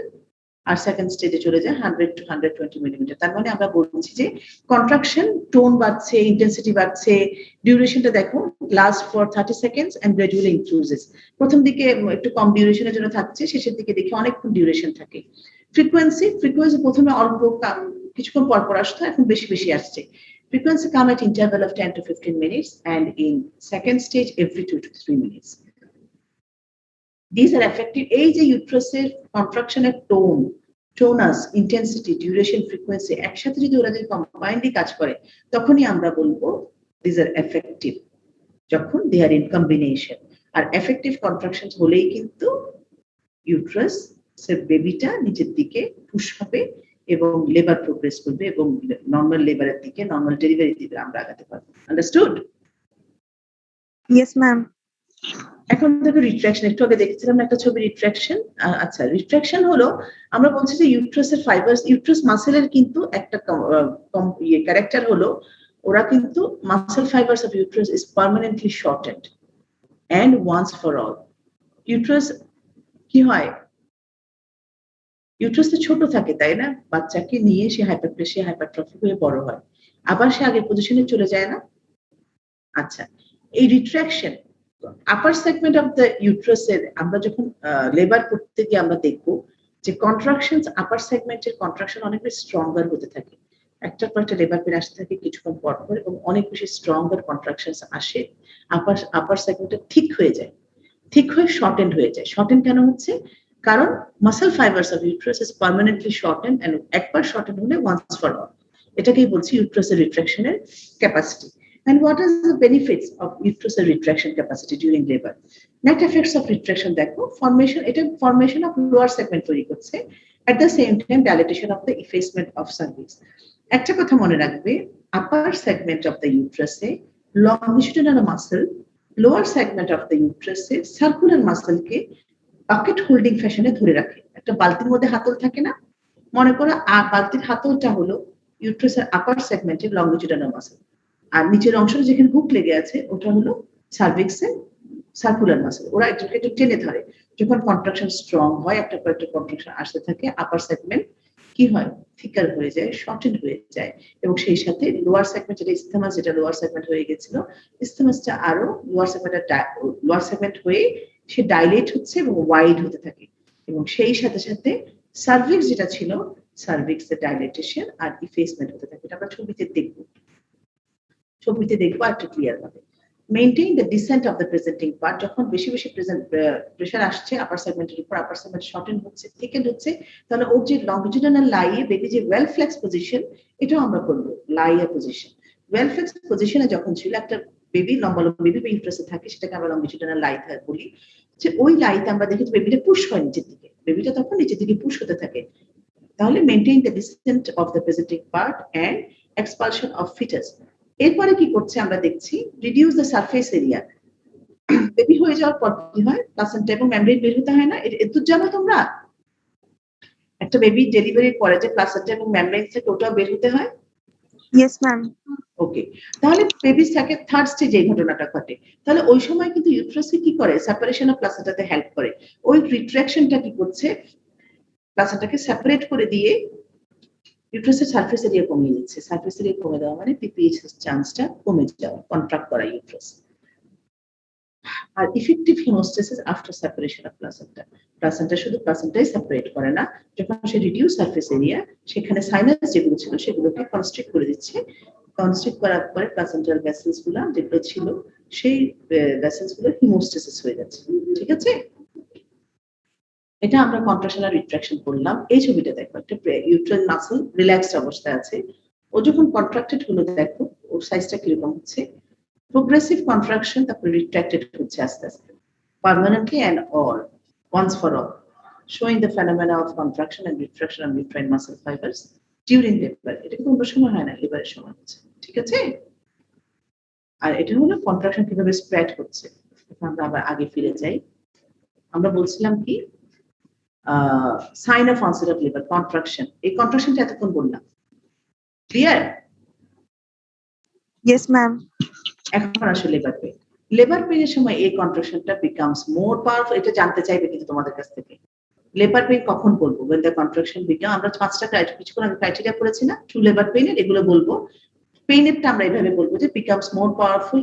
আর সেকেন্ড স্টেজে চলে যায় 100 to 120 মিলিমিটার। তার মানে আমরা বলছি যে কন্ট্রাকশন টোন বাড়ছে, ইন্টেন্সিটি বাড়ছে, ডিউরেশনটা দেখো last for 30 seconds and gradually increases. প্রথম দিকে একটু কম ডিউরেশনের জন্য থাকছে, শেষের দিকে দেখি অনেকক্ষণ ডিউরেশন থাকে। ফ্রিকোয়েন্সি প্রথমে অল্প কিছুক্ষণ পর পর আসতো, এখন বেশি বেশি আসছে। Frequency come at interval of 10 to 15 minutes, and in second stage every 2 to 3 minutes. These are effective. এই যে ইউট্রাসের কন্ট্রাকশনের টোনাস, ইন্টেন্সিটি, ডিউরেশন, ফ্রিকোয়েন্সি একসাথে যদি ওরা যদি কম্বাইন্ডলি কাজ করে তখনই আমরা বলবো দিস আর এফেক্টিভ, যখন দে আর ইন কম্বিনেশন। আর এফেক্টিভ কন্ট্রাকশন হলেই কিন্তু ইউট্রাস বেবিটা নিচের দিকে পুশ হবে এবং লেবার প্রোগ্রেস করবে এবং নর্মাল লেবারের দিকে, নর্মাল ডেলিভারি দিকে আমরা আগাতে পারবো। আন্ডারস্টুড? Yes, ma'am. এখন দেখো রিট্রাকশন, একটু আগে দেখছিলাম একটা ছবি রিট্রাকশন। আচ্ছা, রিট্রাকশন হলো আমরা বলছি যে ইউট্রাসের ফাইবার্স, ইউট্রাস মাসেলের কিন্তু একটা ক্যারেক্টার হলো ওরা কিন্তু muscle fibres of uterus is permanently shortened and once for all. Uterus কি হয়, ইউট্রাস তো ছোট থাকে তাই না, বাচ্চাকে নিয়ে সে হাইপারপ্লেসিয়া হাইপারট্রফি হয়ে বড় হয়, আবার সে আগের পজিশনে চলে যায় না। আচ্ছা, এই retraction upper segment of the ইউট্রাসের আমরা যখন লেবার করতে গিয়ে আমরা দেখবো যে কন্ট্রাকশনস আপার সেগমেন্টের কন্ট্রাকশন অনেক বেশি স্ট্রঙ্গার হতে থাকে, একটার পর একটা লেবার পেন আসতে থাকে কিছুক্ষণ পর পর, এবং অনেক বেশি স্ট্রঙ্গার কন্ট্রাকশনস আসে, আপার সেগমেন্টটা ঠিক হয়ে যায়, ঠিক হয়ে শর্টেন্ড হয়ে যায়। শর্টেন্ড কেন হচ্ছে? কারণ muscle fibres of uterus is permanently shortened and একবার শর্টেন্ড হলে ওয়ান্স ফর অল, এটাকেই বলছি ইউট্রাসের রিট্রাকশনের capacity. And what are the benefits of uterusal retraction capacity during labor? Net effects of retraction দেখো, formation of lower segment তৈরি করছে, at the same time dilatation of the effacement of cervix. একটা কথা মনে রাখবে, upper segment of the uterus longitudinal muscle lower segment of the ইউট্রাসের circular মাসলকে bucket holding ফ্যাশনে ধরে রাখে। একটা বালতির মধ্যে হাতল থাকে না, মনে করো বালতির হাতলটা হলো ইউট্রাসের আপার সেগমেন্টের লংজিটিউডাল মাসল, আর নিচের অংশটা যেখানে হুক লেগে আছে ওটা হলো সার্ভিক্সের সার্কুলার মাসল। ওরা একটু টেনে ধরে। যখন কন্ট্রাকশন স্ট্রং হয়, একটা পর একটা কন্ট্রাকশন আসতে থাকে, আপার সেগমেন্ট কি হয়, থিকার হয়ে যায়, শর্টেড হয়ে যায়, এবং সেই সাথে লোয়ার সেগমেন্ট যেটা ইসথেমাস, যেটা লোয়ার সেগমেন্ট হয়ে গেছিল, ইসথেমাসটা আরো লোয়ার সেগমেন্ট হয়ে সে ডাইলেট হচ্ছে এবং ওয়াইড হতে থাকে, এবং সেই সাথে সাথে সার্ভিক্স যেটা ছিল, সার্ভিক্সের ডাইলেটেশন আর ইফেসমেন্ট হতে থাকে। এটা আমরা ছবিতে দেখবো একটু ক্লিয়ার ভাবে। Maintain the descent of the presenting part, যখন বেশি বেশি প্রেশার আসছে আপার সেগমেন্টের উপর, আপার সেগমেন্ট শর্টেন হচ্ছে, থিকেন্ড হচ্ছে, তাহলে ওর যে লংজিটিউডাল লাইয়ে বেবি যে ওয়েল ফ্লেক্স পজিশন, এটাও আমরা করবো লাইয়া পজিশন। ওয়েল ফ্লেক্স পজিশনে যখন ছিল একটা বেবি, লম্বা বেবি ইউট্রাসে থাকে, সেটাকে আমরা লংজিটিউডাল লাই বলি, যে ওই লাইতে আমরা দেখি বেবিটা পুশ হয় নিচের দিকে, বেবিটা তখন নিচের দিকে পুশ হতে থাকে। তাহলে maintain the descent of the presenting part and expulsion of foetus. এরপরে কি করছে আমরা দেখছি, reduce the surface area. Baby হয়ে যাওয়ার পর কি হয়, প্লাসেন্টা এবং মেমব্রেন বের হতে হয় না, এটা জানো তোমরা? একটা বেবি ডেলিভারির পরে যে প্লাসেন্টা এবং মেমব্রেন থেকে ওটাও বের হতে হয়। Yes, ma'am. ওকে, তাহলে বেবিস থাকে থার্ড স্টেজে এই ঘটনাটা ঘটে। তাহলে ওই সময় কিন্তু ইউট্রাসে কি করে, সেপারেশন অফ প্লাসেন্টাতে হেল্প করে। ওই রিট্রাকশনটা কি করছে, প্লাসেন্টাকে সেপারেট করে দিয়ে ইউট্রাসের সারফেস এরিয়া কমিয়ে দিচ্ছে। সারফেস এরিয়া কমে দেওয়া মানে পিপিএইচ চান্সটা কমে যাওয়া, কন্ট্রাক্ট করা ইউট্রাস। আর effective haemostasis after separation of placenta, placenta শুধু প্লাসেন্টাই সেপারেট করে না, যখন সে রিডিউস সারফেস এরিয়া, সেখানে সাইনাস যেগুলো ছিল সেগুলোকে কনস্ট্রিক্ট করে দিচ্ছে। কনস্ট্রিক্ট করার পরে প্লাসেন্টাল ভেসেলস গুলো যেগুলো ছিল, সেই ভেসেলস গুলো হিমোস্টেসিস হয়ে যাচ্ছে। ঠিক আছে, এটা আমরা কন্ট্রাকশন আর রিট্রাকশন করলাম। এই ছবিটা দেখো, একটা ইউট্রাইন মাসল রিল্যাক্সড অবস্থায় আছে, ও যখন কন্ট্রাক্টেড হলো দেখো ওর সাইজটা কিরকম হচ্ছে, প্রোগ্রেসিভ কন্ট্রাকশন, তারপরে রিট্রাক্টেড হচ্ছে আস্তে আস্তে, permanently and all, once for all, showing the phenomena of contraction and retraction of uterine muscle fibers during labor. এটা কিন্তু অন্য সময় হয় না, লেবারের সময় হচ্ছে। ঠিক আছে, আর এটা হলো কন্ট্রাকশন কিভাবে স্প্রেড হচ্ছে। আমরা আবার আগে ফিরে যাই। আমরা বলছিলাম কি, sign of onset of labour, contraction. এই কন্ট্রাকশনটা এতক্ষণ বললাম, ক্লিয়ার? Yes, ma'am. এখন আসলে লেবার পেইনের সময় এই কন্ট্রাকশনটা বিকামস মোর পাওয়ারফুল। এটা জানতে চাইবে কিন্তু তোমাদের কাছ থেকে, লেবার পেইন কখন বলবো, when the contraction become, আমরা 5টা কিছুক্ষণ আগে ক্রাইটেরিয়া করেছি না ট্রু লেবার পেইনের, এগুলো বলবো। পেইনেরটা আমরা এইভাবে বলবো যে becomes more powerful,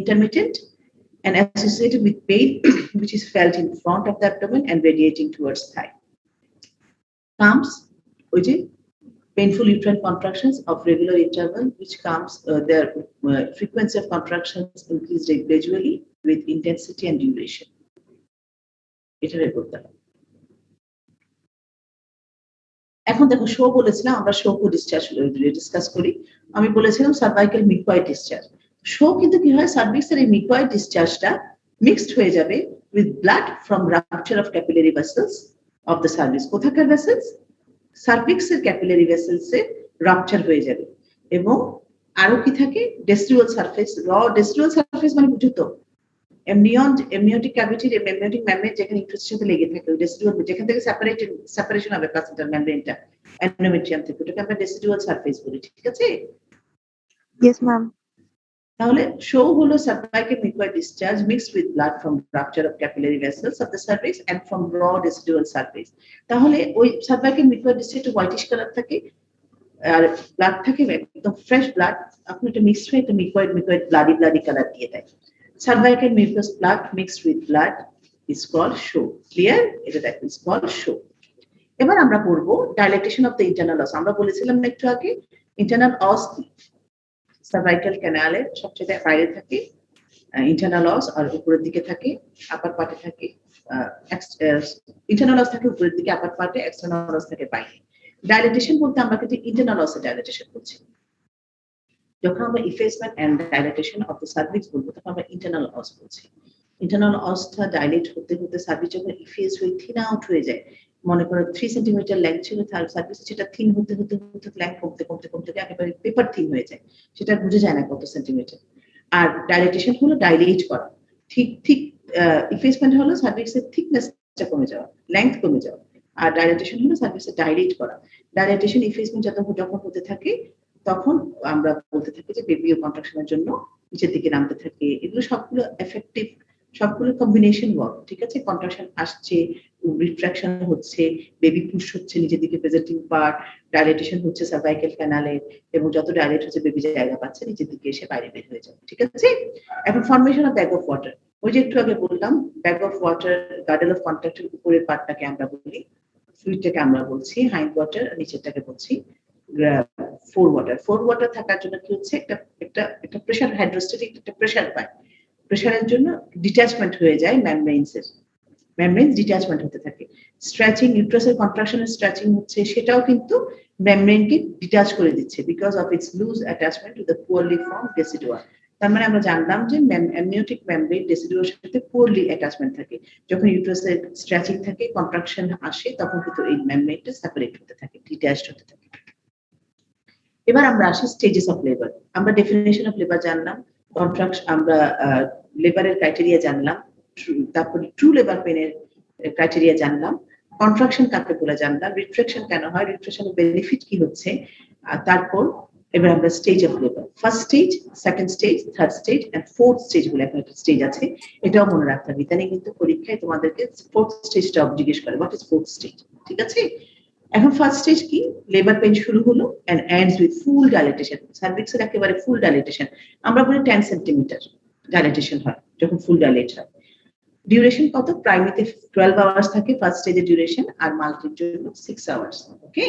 intermittent and associated with pain which is felt in front of the abdomen and radiating towards thigh. Comes which is painful uterine contractions of regular interval, which comes their frequency of contractions increased gradually with intensity and duration. এটা বের করতে হবে। এখন দেখো, show বলেছিলাম আমরা, show কো discharge discuss করি। আমি বলেছিলাম সার্ভাইকাল মিকোয়েড ডিসচার্জ। শো কিন্তু কি হয়, সার্ভিক্সের এই মিকোয়েড ডিসচার্জটা মিক্সড হয়ে যাবে with blood from rupture of capillary vessels of the cervix. কোথাকার ভেসেলস? সার্ভিক্সের ক্যাপিলারি ভেসেলসে রাপচার হয়ে যাবে, এবং আরো কি থাকে, ডেস্ট্রিউয়াল সারফেস। ডেস্ট্রিউয়াল সারফেস মানে বুঝো তো, এমনিওটিক ক্যাভিটি, এমনিওটিক মেমব্রেন যেখানে ইউট্রাসের সাথে লেগে থাকে, ওই ডেস্ট্রিউয়াল যেখান থেকে সেপারেশন হবে প্লাসেন্টাল মেমব্রেনটা এন্ডোমেট্রিয়াম থেকে, ওটাকে আমরা ডেস্ট্রিউয়াল সারফেস বলি। ঠিক আছে? Yes, ma'am. তাহলে শো হলো cervical mucoid discharge mixed with blood from rupture of capillary vessels of the cervix and from raw decidual surface. তাহলে ওই cervical mucoid discharge whitish colour থাকে, আর ব্লাড থাকে একদম ফ্রেশ ব্লাড, আপনি এটা মিক্সড হয়ে একটা মিকোয়েড ব্লাডি কালার দিয়ে দেয়। Cervical mucous blood mixed with blood is called show. Clear? এটা দেখো, is called show. এবার আমরা করব dilatation of the internal os. আমরা বলেছিলাম একটু আগে, internal os cervical canal এর সবচেয়ে বাইরে থাকে, internal os, আর উপরের দিকে থাকে, আপার পার্টে থাকে, internal os থাকে উপরের দিকে আপার পার্টে, external os থাকে বাইরে। Dilatation বলতে আমরা কিন্তু internal os এর dilatation করছি। যখন আমরা effacement and dilatation of the cervix বলবো, তখন আমরা ইন্টারনাল অস বলছি। ইন্টারনাল অসটা ডাইলেট হতে হতে সার্ভিক্স যখন ইফেস হয়ে থিন আউট হয়ে যায়, মনে করো 3 সেন্টিমিটার লেন্থ ছিল তার সার্ভিস, সেটা থিন হতে হতে লেন্থ কমতে একেবারে পেপার থিন হয়ে যায়, সেটা বুঝে যায় না কত সেন্টিমিটার। আর ডাইলেটেশন হলো ডাইলেট করা, ঠিক ঠিক ইফেসমেন্ট হলো সার্ভিক্সের থিকনেসটা কমে যাওয়া, লেংথ কমে যাওয়া, আর ডাইলেটেশন হলো সার্ভিক্সের ডাইলেট করা। ডাইলেটেশন ইফেসমেন্ট যখন হতে থাকে তখন আমরা বলতে থাকি যে বেবিও কন্ট্রাকশনের জন্য নিচের দিকে নামতে থাকে। এগুলো সবগুলো এফেক্টিভ, সবগুলো কম্বিনেশন ওয়ার্ক, ঠিক আছে? কন্ট্রাকশন আসছে, রিট্রাকশন হচ্ছে, বেবি পুশ হচ্ছে নিচের দিকে প্রেজেন্টিং পার্ট, ডাইলেটেশন হচ্ছে সার্ভাইকাল ক্যানালে, এবং যত ডাইলেট হচ্ছে বেবি জায়গা পাচ্ছে নিচের দিকে এসে বাইরে বের হয়ে যাবে, ঠিক আছে? এখন formation of bag of water, ওই যে একটু আগে বললাম bag of water, girdle of কন্ট্রাক্টের উপরের পার্টটাকে আমরা বলি ফ্লুইডটাকে আমরা বলছি হাইন্ড ওয়াটার, নিচেরটাকে বলছি ফোর ওয়াটার। ফোর ওয়াটার থাকার জন্য কি হচ্ছে, একটা একটা একটা প্রেসার, হাইড্রোস্ট্যাটিক একটা প্রেসার পায়, প্রেসারের জন্য ডিট্যাচমেন্ট হয়ে যায় মেমব্রেনসের, মেমব্রেন ডিট্যাচমেন্ট হতে থাকে। স্ট্রেচিং, ইউট্রাসের কন্ট্রাকশনের স্ট্রেচিং হচ্ছে, সেটাও কিন্তু মেমব্রেনকে ডিটাচ করে দিচ্ছে because of its loose attachment to the poorly form decidua. তার মানে আমরা জানলাম যে অ্যামনিওটিক মেমব্রেন ডেসিডুয়ার সাথে পুয়ারলি অ্যাটাচমেন্ট থাকে। যখন ইউট্রাসের স্ট্রেচিং থাকে, কন্ট্রাকশন আসে, তখন কিন্তু এই মেমব্রেনটা সেপারেট হতে থাকে, ডিট্যাচড হতে থাকে। এবার আমরা আসি স্টেজেস অফ লেবার। আমরা ডেফিনেশন অফ লেবার জানলাম, কন্ট্রাকশন, আমরা লেবারের ক্রাইটেরিয়া জানলাম, তারপরে ট্রু লেবার পেনের ক্রাইটেরিয়া জানলাম, কন্ট্রাকশন কাকে বলে জানলাম, রিট্রাকশন কেন হয়, রিট্রাকশনের বেনিফিট কি হচ্ছে, তারপর এবার আমরা stage of labour, first stage, second stage, third stage and fourth stage বলে একটা স্টেজ আছে, এটাও মনে রাখতে হবে। ইদানিং কিন্তু পরীক্ষায় তোমাদেরকে ফোর্থ স্টেজটা জিজ্ঞেস করে, হোয়াট ইজ ফোর্থ স্টেজ, ঠিক আছে? এখন ফার্স্ট স্টেজ কি, লেবার পেইন শুরু হলো and ends with full dilatation, সার্ভিক্সের একেবারে ফুল ডাইলেটেশন, আমরা বলি 10 সেন্টিমিটার ডাইলেটেশন হয় যখন ফুল ডাইলেট হয়। ডিউরেশন কত, প্রাইমারিতে 12 আওয়ার্স থাকে ফার্স্ট স্টেজের ডিউরেশন, আর মাল্টির জন্য 6 আওয়ার্স, ওকে?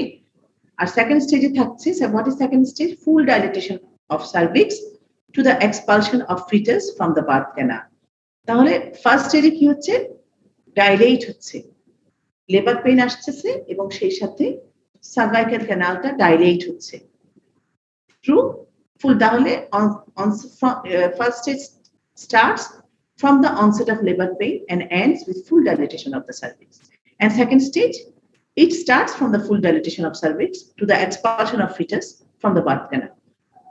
আর সেকেন্ড স্টেজে থাকছে, what is second stage, full dilatation of cervix to the expulsion of foetus from the birth canal. তাহলে ফার্স্ট স্টেজে কি হচ্ছে, ডাইলেট হচ্ছে, লেবার পেইন আসছে এবং সেই সাথে সার্ভাইকাল ক্যানালটা ডাইলেট হচ্ছে। ট্রু, ফুল, তাহলে first stage starts from the onset of labor pain and ends with full dilatation of the cervix. And second stage, it starts from the full dilatation of cervix to the expulsion of fetus from the birth canal.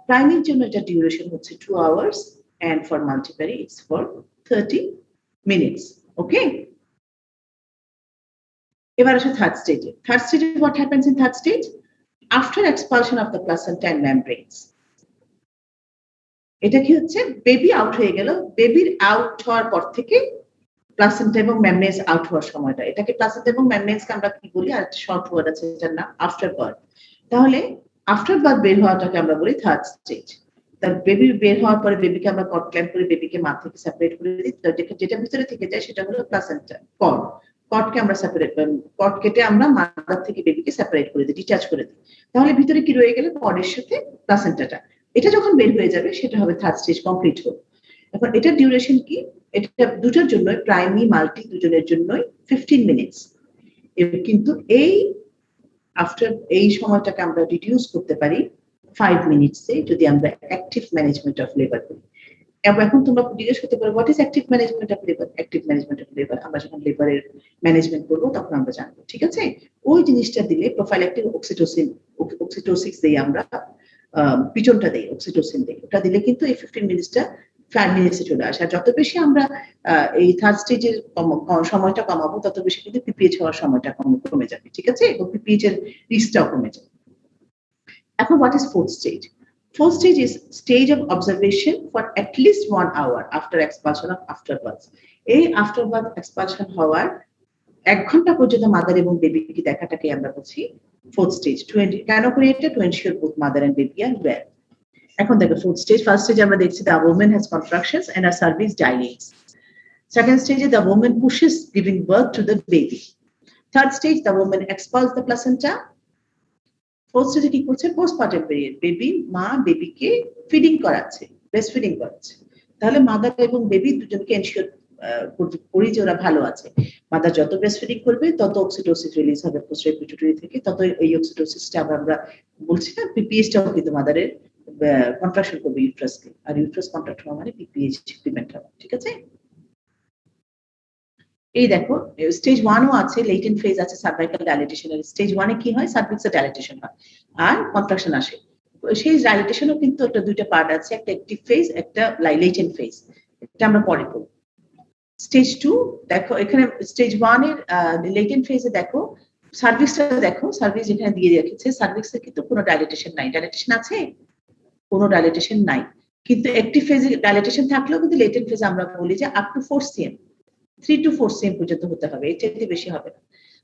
Primary জন্য এটা duration হচ্ছে 2 hours and for multipary it's for 30 minutes. Okay? এবার আসে third স্টেজে। Third স্টেজে what happens in third stage? After expulsion of the placenta and membranes, এটা কি হচ্ছে, বেবি আউট হয়ে গেল, বেবির আউট হওয়ার পর থেকে প্লাসেন্টা এবং মেমব্রেনস আউট হওয়ার সময়টা, এটাকে প্লাসেন্টা এবং মেমব্রেনসকে আমরা কি বলি, আর একটা শর্ট ওয়ার্ড আছে এটার নাম আফটার বার্থ। তাহলে আফটার বার্থ বের হওয়াটাকে আমরা বলি থার্ড স্টেজ। তার বেবি বের হওয়ার পরে বেবিকে আমরা কট ক্ল্যাম্প করে বেবিকে মা থেকে সেপারেট করে দিই, যেটা ভিতরে থেকে যায় সেটা হলো প্লাসেন্টা, কট, কটকে আমরা সেপারেট, কট কেটে আমরা মাদার থেকে বেবিকে সেপারেট করে দিই, ডিটাচ করে দিই। তাহলে ভিতরে কি রয়ে গেল, কডের সাথে প্লাসেন্টাটা, এটা যখন বের হয়ে যাবে সেটা হবে থার্ড স্টেজ কমপ্লিট হলো। এখন এটা ডিউরেশন কি, এটা দুটোর জন্য, প্রাইমারি মাল্টি দুজনের জন্যই 15 মিনিটস। কিন্তু এই আফটার এই সময়টাকে আমরা রিডিউস করতে পারি 5 মিনিটসে যদি আমরা অ্যাক্টিভ ম্যানেজমেন্ট অফ লেবার করি। এখন তোমরা জিজ্ঞেস করতে পারো, what is active management of labour? Active management of labour আমরা যখন লেবারের ম্যানেজমেন্ট করবো তখন আমরা জানবো, ঠিক আছে? ওই জিনিসটা দিলে প্রোফাইল্যাক্টিক অক্সিটোসিন, অক্সিটোসিক্স দেই আমরা, পিটনটা দেই, অক্সিটোসিন দেই, ওটা দিলে কিন্তু এই 15 মিনিটসটা 5 মিনিটসে চলে আসে। আর যত বেশি আমরা এই থার্ড স্টেজের সময়টা কমাবো তত বেশি কিন্তু পিপিএইচ হওয়ার সময়টা কমে যাবে, ঠিক আছে? এবং পিপিএইচ এর রিস্কটাও কমে যাবে। এখন what is fourth stage? Fourth stage is stage of observation for at least 1 hour after expulsion of afterbirth. এই afterbirth expulsion হওয়ার 1 ঘন্টা পর্যন্ত মাদার এবং বেবিকে দেখাটাকে আমরা বলছি fourth stage. কেন করে এটা? To ensure both mother and baby are well. এখন দেখো fourth stage, first stage আমরা দেখছি the woman has contractions and her cervix dilates. Second stage the woman pushes giving birth to the baby. Third stage the woman expels the placenta. Fourth stage কি করছে? Postpartum period, baby, মা বেবিকে feeding করাচ্ছে, breast feeding করাচ্ছে। তাহলে mother এবং baby দুজনকে ensure করি যে ওরা ভালো আছে। মাদার যত ব্রেস্ট ফিডিং করবে তত অক্সিটোসিন রিলিজ হবে পোস্টেরিয়র পিটুইটারি থেকে, তত এই অক্সিটোসিনটা আমরা বলছি না, পিপিএইচটাও কিন্তু মাদারের কন্ট্রাকশন করবে ইউট্রাসকে, আর ইউট্রাস কন্ট্রাক্ট হওয়া মানে পিপিএইচ ইমপ্লিমেন্ট হবে, ঠিক আছে? এই দেখো স্টেজ 1 ও আছে, লেটেন্ট ফেজ আছে সার্ভাইকাল ডাইলেটেশনের। স্টেজ 1 এ কি হয়? সার্ভিক্সের ডাইলেটেশন হয় আর কন্ট্রাকশন আসে। সেই ডাইলেটেশনও কিন্তু একটা দুইটা পার্ট আছে, একটা অ্যাক্টিভ ফেজ, একটা লেটেন্ট ফেজ। এটা আমরা পরে পড়ব। স্টেজ 2 দেখো, এখানে স্টেজ 1 এর লেটেন্ট ফেজে দেখো সার্ভিসটা দেখো, সার্ভিস এখানে দিয়ে রেখেছে, সার্ভিসে কিন্তু কোনো ডাইলেটেশন নাই। ডাইলেটেশন আছে? কোনো ডাইলেটেশন নাই। কিন্তু অ্যাক্টিভ ফেজে ডাইলেটেশন থাকলেও কিন্তু লেটেন্ট ফেজে আমরা বলি যে up to 4 cm, 3 to 4 cm পর্যন্ত হতে হবে, এর চাইতে বেশি হবে না।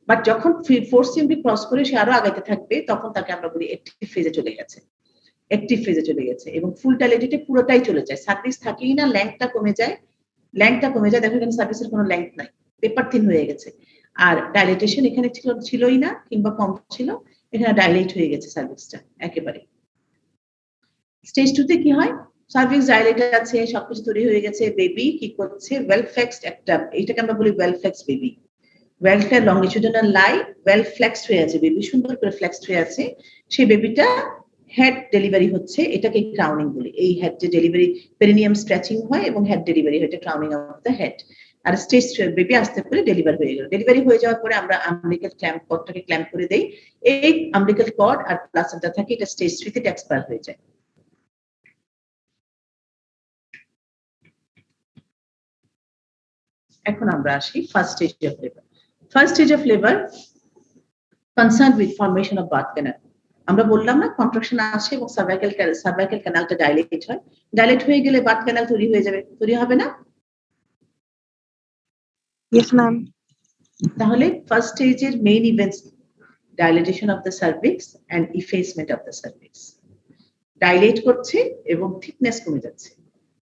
বাট যখন 4 cm ক্রস করে সে আরো আগাইতে থাকবে, তখন তাকে আমরা বলি অ্যাক্টিভ ফেজে চলে গেছে, অ্যাক্টিভ ফেজে চলে গেছে। এবং ফুল ডাইলেটেডে পুরোটাই চলে যায়, সার্ভিস থাকেই না, ল্যাংথটা কমে যায়, দেখো এখানে সার্ভিসের কোনো ল্যাংথ নাই, পেপার থিন হয়ে গেছে। আর ডাইলেটেশন এখানে ছিলই না, কিংবা কম ছিল, এখানে ডাইলেট হয়ে গেছে সার্ভিসটা একেবারে। স্টেজ 2 তে কি হয়? সার্ভিস ডাইলেটেড আছে, সবকিছু তৈরি হয়ে গেছে, বেবি কি করছে? ওয়েল ফ্লেক্সড একটা, এইটাকে আমরা বলি ওয়েল ফ্লেক্সড বেবি। ওয়েলটা লংগিটিউডিনাল লাই, ওয়েল ফ্লেক্সড হয়ে আছে বেবি, সুন্দর করে ফ্লেক্সড হয়ে আছে। সেই বেবিটা হেড ডেলিভারি হচ্ছে, এটাকে ক্রাউনিং বলি। এই হেড যে ডেলিভারি, পেরিনিয়াম স্ট্রেচিং হয় এবং হেড ডেলিভারি হয়, এটা ক্রাউনিং অফ দ্য হেড। আর স্টেজ বেবি আসতে করে ডেলিভারি হয়ে গেল। ডেলিভারি হয়ে যাওয়ার পরে আমরা আমবিলিক্যাল ক্ল্যাম্প কর্ডটাকে ক্ল্যাম্প করে দেই। এই আমবিলিক্যাল কর্ড আর প্লাসেন্টা থাকে, এটা স্টেজ 3 তে এক্সপায়ার হয়ে যায়। এখন আমরা আসি first stage of labour. First stage of labour concern with formation of birth canal. আমরা বললাম না, কন্ট্রাকশন আসে এবং সার্ভাইকাল ক্যানালটা ডাইলেট হয়। ডাইলেট হয়ে গেলে বার্থ ক্যানাল তৈরি হয়ে যাবে, তৈরি হবে না? Yes, ma'am. তাহলে ফার্স্ট স্টেজের main events dilatation of the cervix and effacement of the cervix. Dilate করছে এবং থিকনেস কমে যাচ্ছে।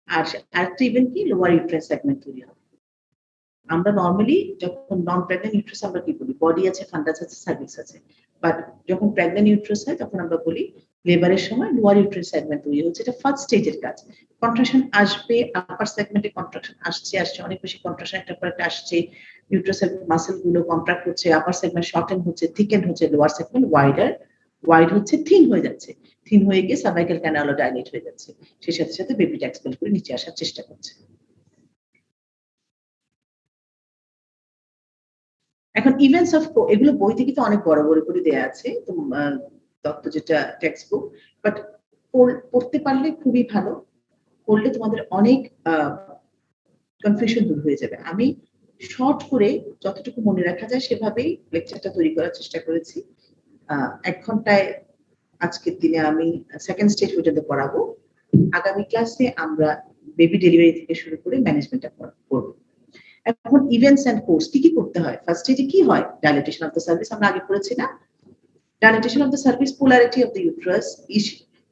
আর আরেকটা ইভেন্ট কি? লোয়ার ইউট্রাস সেগমেন্ট তৈরি হবে। আমরা নরমালি যখন নন প্রেগন্যান্ট ইউট্রাস আমরা কি বলি? বডি আছে, ফান্ডাস আছে, সার্ভিক্স আছে। বাট যখন প্রেগন্যান্ট ইউট্রাস হয় তখন আমরা বলি লেবারের সময় লোয়ার ইউট্রাস সেগমেন্ট তৈরি হচ্ছে। এটা ফার্স্ট স্টেজের কাজ। কন্ট্রাকশন আসবে, আপার সেগমেন্টে কন্ট্রাকশন আসছে, অনেক বেশি কন্ট্রাকশন একটা পর একটা আসছে, ইউট্রাসের মাসল গুলো কন্ট্রাক্ট হচ্ছে, আপার সেগমেন্ট শর্টেন হচ্ছে, থিকেন হচ্ছে, লোয়ার সেগমেন্ট ওয়াইড হচ্ছে, থিন হয়ে যাচ্ছে। থিন হয়ে গিয়ে সার্ভাইকাল ক্যানালও ডাইলেট হয়ে যাচ্ছে। সেই সাথে সাথে বেবিটা এক্সপেল করে নিচে আসার চেষ্টা করছে। এখন ইভেন্টস অফ, এগুলো বই থেকে তো অনেক বড় বড় করে দেয়া আছে, তো তত্ত্ব যেটা টেক্সট বুক, বাট পড়তে পারলে খুবই ভালো, পড়লে তোমাদের অনেক কনফিউশন দূর হয়ে যাবে। আমি শর্ট করে যতটুকু মনে রাখা যায় সেভাবেই লেকচারটা তৈরি করার চেষ্টা করেছি। 1 ঘন্টায় আজকের দিনে আমি সেকেন্ড স্টেজ পর্যন্ত পড়াবো। আগামী ক্লাসে আমরা বেবি ডেলিভারি থেকে শুরু করে ম্যানেজমেন্টটা পড়বো। এখন ইভেন্টস এন্ড কোর্স কি করতে হয়? ফার্স্ট স্টেজে কি হয়? ডাইলেটেশন অফ দ্য সার্ভিস আমরা আগে পড়েছি না? Dilatation of the service, polarity of the uterus,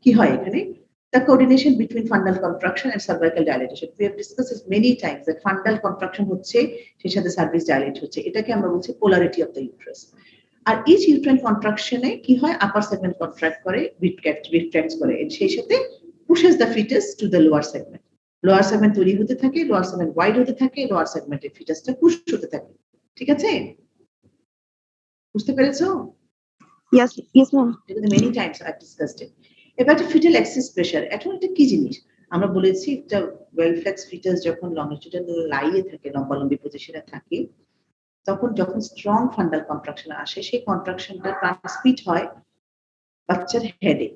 কি হয় এখানে? The coordination between fundal contraction and cervical dilatation. We have discussed this many times that fundal contraction হচ্ছে, সেই সাথে সার্ভিস ডাইলেট হচ্ছে, এটাকে আমরা বলছি পোলারিটি অফ দ্য ইউট্রাস। আর ইচ ইউট্রাইন কন্ট্রাকশনে কি হয়? আপার সেগমেন্ট কন্ট্রাক্ট করে, রিট্রাক্ট করে, সেই সাথে pushes the fetus to the lower segment. Lower segment তৈরি হতে থাকে, লোয়ার সেগমেন্ট ওয়াইড হতে থাকে, লোয়ার সেগমেন্টের ফিটাসটা পুশ হতে থাকে। ঠিক আছে? বুঝতে পেরেছো? Yes, ma'am. Many times I discussed it. এবার একটা ফিটাল অ্যাক্সিস প্রেসার, এখন এটা কি জিনিস? আমরা বলেছি একটা ওয়েল ফ্লেক্স ফিটাস যখন লংজিটিউডিনাল লাইয়ে থাকে, লম্বালম্বি পজিশনে থাকে, তখন যখন স্ট্রং ফান্ডাল কন্ট্রাকশন আসে, সেই কন্ট্রাকশনটা ট্রান্সমিট হয় বাচ্চার হেডে।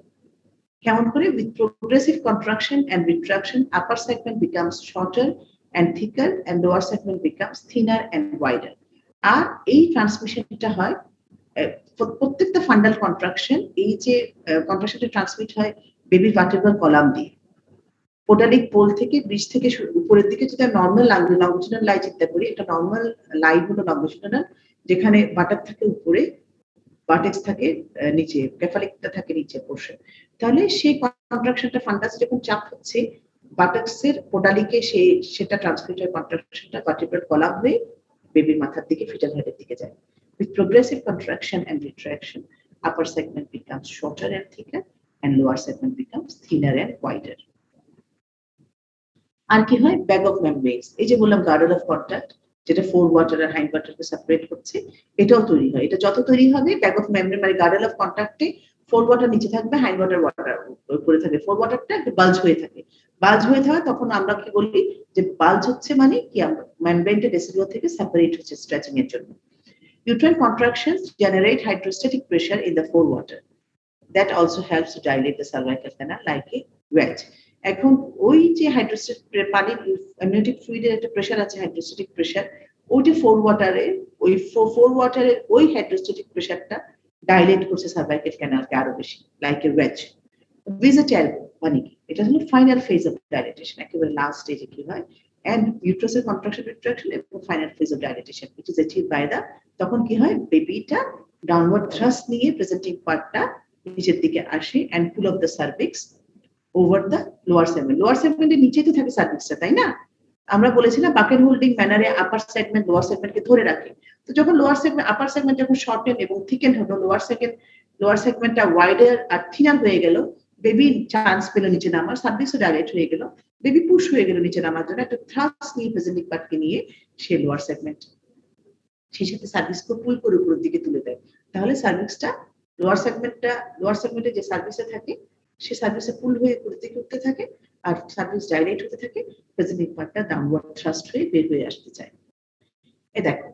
কেমন করে? with progressive contraction and retraction, upper segment becomes shorter and thicker and lower segment becomes thinner and wider. আর এই ট্রান্সমিশনটা হয় প্রত্যেকটা ফান্ডাল কন্ট্রাকশন, এই যে কন্ট্রাকশনটা ট্রান্সমিট হয় বেবি ভার্টেব্রাল কলাম দিয়ে, পোডালিক পোল থেকে ব্রিজ থেকে উপরের দিকে। যেটা নর্মাল লংজিটিউডিনাল লাই চিন্তা করি, একটা নর্মাল লাই হলো লংজিটিউডিনাল, যেখানে বাটার থাকে উপরে, ভার্টেক্স থাকে নিচে, কেফালিকটা থাকে নিচে পোরশন। তাহলে সেই কন্ট্রাকশনটা ফান্ডাস যখন চাপ হচ্ছে বাটাক্সের পোডালিকে, সেটা ট্রান্সমিট হয় কন্ট্রাকশনটা ভার্টেব্রাল কলাম হয়ে বেবির মাথার দিকে, ফিটাল হেডের দিকে যায়। With progressive contraction and retraction, upper segment becomes shorter and thicker and lower segment becomes thinner and wider. আর কি হয়? ব্যাগ অফ মেমব্রেনস, এই যে বললাম গার্ডার অফ কন্ট্যাক্ট, যেটা ফোর ওয়াটার আর হাইন্ড ওয়াটারকে সেপারেট করছে, এটাও তৈরি হয়। এটা যত তৈরি হবে, ব্যাগ অফ মেমব্রেন মানে গার্ডার অফ কন্ট্যাক্টে ফোর ওয়াটার নিচে থাকবে, হাইন্ড ওয়াটার উপরে থাকে, ফোর ওয়াটারটা একটু বাল্জ হয়ে থাকে। বাল্জ হয়ে থাকে তখন আমরা কি বলি যে বাল্জ হচ্ছে মানে কি? আমরা মেমব্রেনটা ডেসিডুয়াল থেকে সেপারেট হচ্ছে স্ট্রেচিং এর জন্য। Uterine contractions generate hydrostatic pressure in the forewater. that also helps to dilate the cervical canal like a wedge. এখন ওই যে হাইড্রোস্ট্যাটিক পানি অ্যামনিওটিক ফ্লুইডের একটা প্রেসার আছে, হাইড্রোস্ট্যাটিক প্রেসার, ওইটা ফোর ওয়াটারের ওই হাইড্রোস্ট্যাটিক প্রেসারটা ডাইলেট করছে সার্ভাইকাল ক্যানালকে আরো বেশি, লাইক এ ওয়েজ। ভিজিটাল মানে কি, এটা হলো ফাইনাল ফেজ অফ ডাইলেটেশন, একেবারে লাস্ট স্টেজে কি হয়, and uterusের কন্ট্রাকশন রিট্রাকশন এবং final phase of dilatation it is achieved by the, তখন কি হয়, বেবিটা ডাউনওয়ার্ড থ্রাস্ট নিয়ে প্রেজেন্টিং পার্টটা নিচের দিকে আসে and pull up the cervix over the lower segment. Lower সেগমেন্টের নিচেই তো থাকে সার্ভিক্সটা, তাই না? আমরা বলেছি না বাকেট হোল্ডিং ম্যানারে আপার সেগমেন্ট লোয়ার সেগমেন্টকে ধরে রাখে। তো যখন লোয়ার সেগমেন্ট আপার সেগমেন্ট যখন শর্টেন এবং থিকেন হলো, লোয়ার সেগমেন্টটা ওয়াইডার আর থিনার হয়ে গেল, বেবি চান্স পেল নিচে নামার, সার্ভিক্সও ডাইলেট হয়ে গেল, বেবি পুশ হয়ে গেল নিচে নামার জন্য, একটা থ্রাস্ট নিয়ে প্রেজেন্টিং পার্টকে নিয়ে সে লোয়ার সেগমেন্ট সেই সাথে সার্ভিক্সকে পুল করে উপরের দিকে তুলে দেয়। তাহলে সার্ভিক্সটা লোয়ার সেগমেন্টে যে সার্ভিসে থাকে সে সার্ভিসে পুল হয়ে উপরের দিকে উঠতে থাকে আর সার্ভিস ডাইলেট হতে থাকে, প্রেজেন্টিং পার্টটা ডাউনওয়ার্ড থ্রাস্ট হয়ে বের হয়ে আসতে চায়। এই দেখো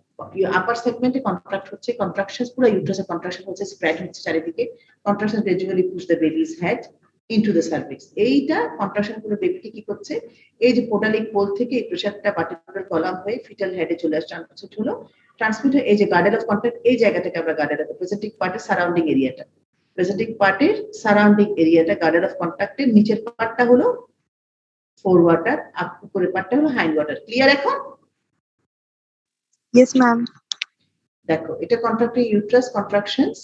আপার সেগমেন্টে কন্ট্রাক্ট হচ্ছে, কন্ট্রাকশন পুরো ইউট্রাসে কন্ট্রাকশন হচ্ছে, স্প্রেড হচ্ছে চারিদিকে, contraction gradually push the babies head into the cervix. এইটা কন্ট্রাকশন পুরো বেবিকে কি করছে, এই যে পোটালিক পোল থেকে এই প্রেসারটা ভার্টিব্রাল কলাম হয়ে ফিটাল হেডে চলে আসছে, ট্রান্সমিট হলো, ট্রান্সমিট হয়ে এই যে গার্ডার অফ কন্ট্যাক্ট, এই জায়গাটাকে আমরা গার্ডার অফ প্রেজেন্টিং পার্টের সারাউন্ডিং এরিয়াটা, গার্ডার অফ কন্ট্যাক্টের নিচের পার্টটা হলো ফোর ওয়াটার, আর উপরের পার্টটা হলো হাইন্ড ওয়াটার। ক্লিয়ার এখন? Yes, ma'am. দেখো এটা contracting uterus contractions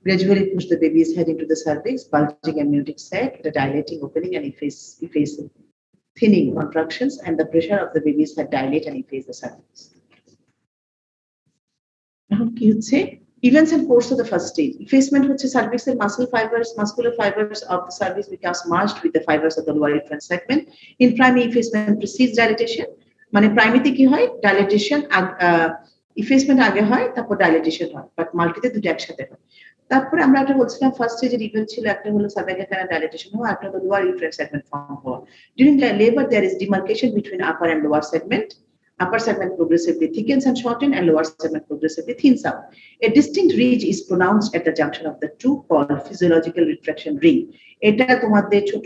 gradually push the baby's head into the cervix, bulging amniotic sac, the dilating opening and effacing, thinning contractions, and the pressure of the baby's head dilate and efface the cervix. এখন কি হচ্ছে, events and course of the first stage. Effacement হচ্ছে cervixের muscular fibers of the cervix becomes merged with the fibers of the lower uterine segment. In primary, effacement precedes dilatation. মানে প্রাইমারিতে কি হয়, dilatation ইফেসমেন্ট আগে হয়, তারপর ডাইলেটেশন হয়, বাট মাল্টিতে দুটো একসাথে হয়। তারপরে আমরা একটা বলছিলাম ফার্স্ট স্টেজের ইভেন্ট ছিল, একটা হলো সার্ভাইকাল ক্যানাল ডাইলেটেশন হওয়া, একটা হলো লোয়ার ইউটেরাইন সেগমেন্ট ফর্ম হওয়া। During labour there is demarcation between upper and lower segment. Upper segment progressively thickens and shortens, and lower segment progressively thins out. A distinct ridge is pronounced at the junction of the two, called physiological retraction ring. এটা তোমাদের ছোট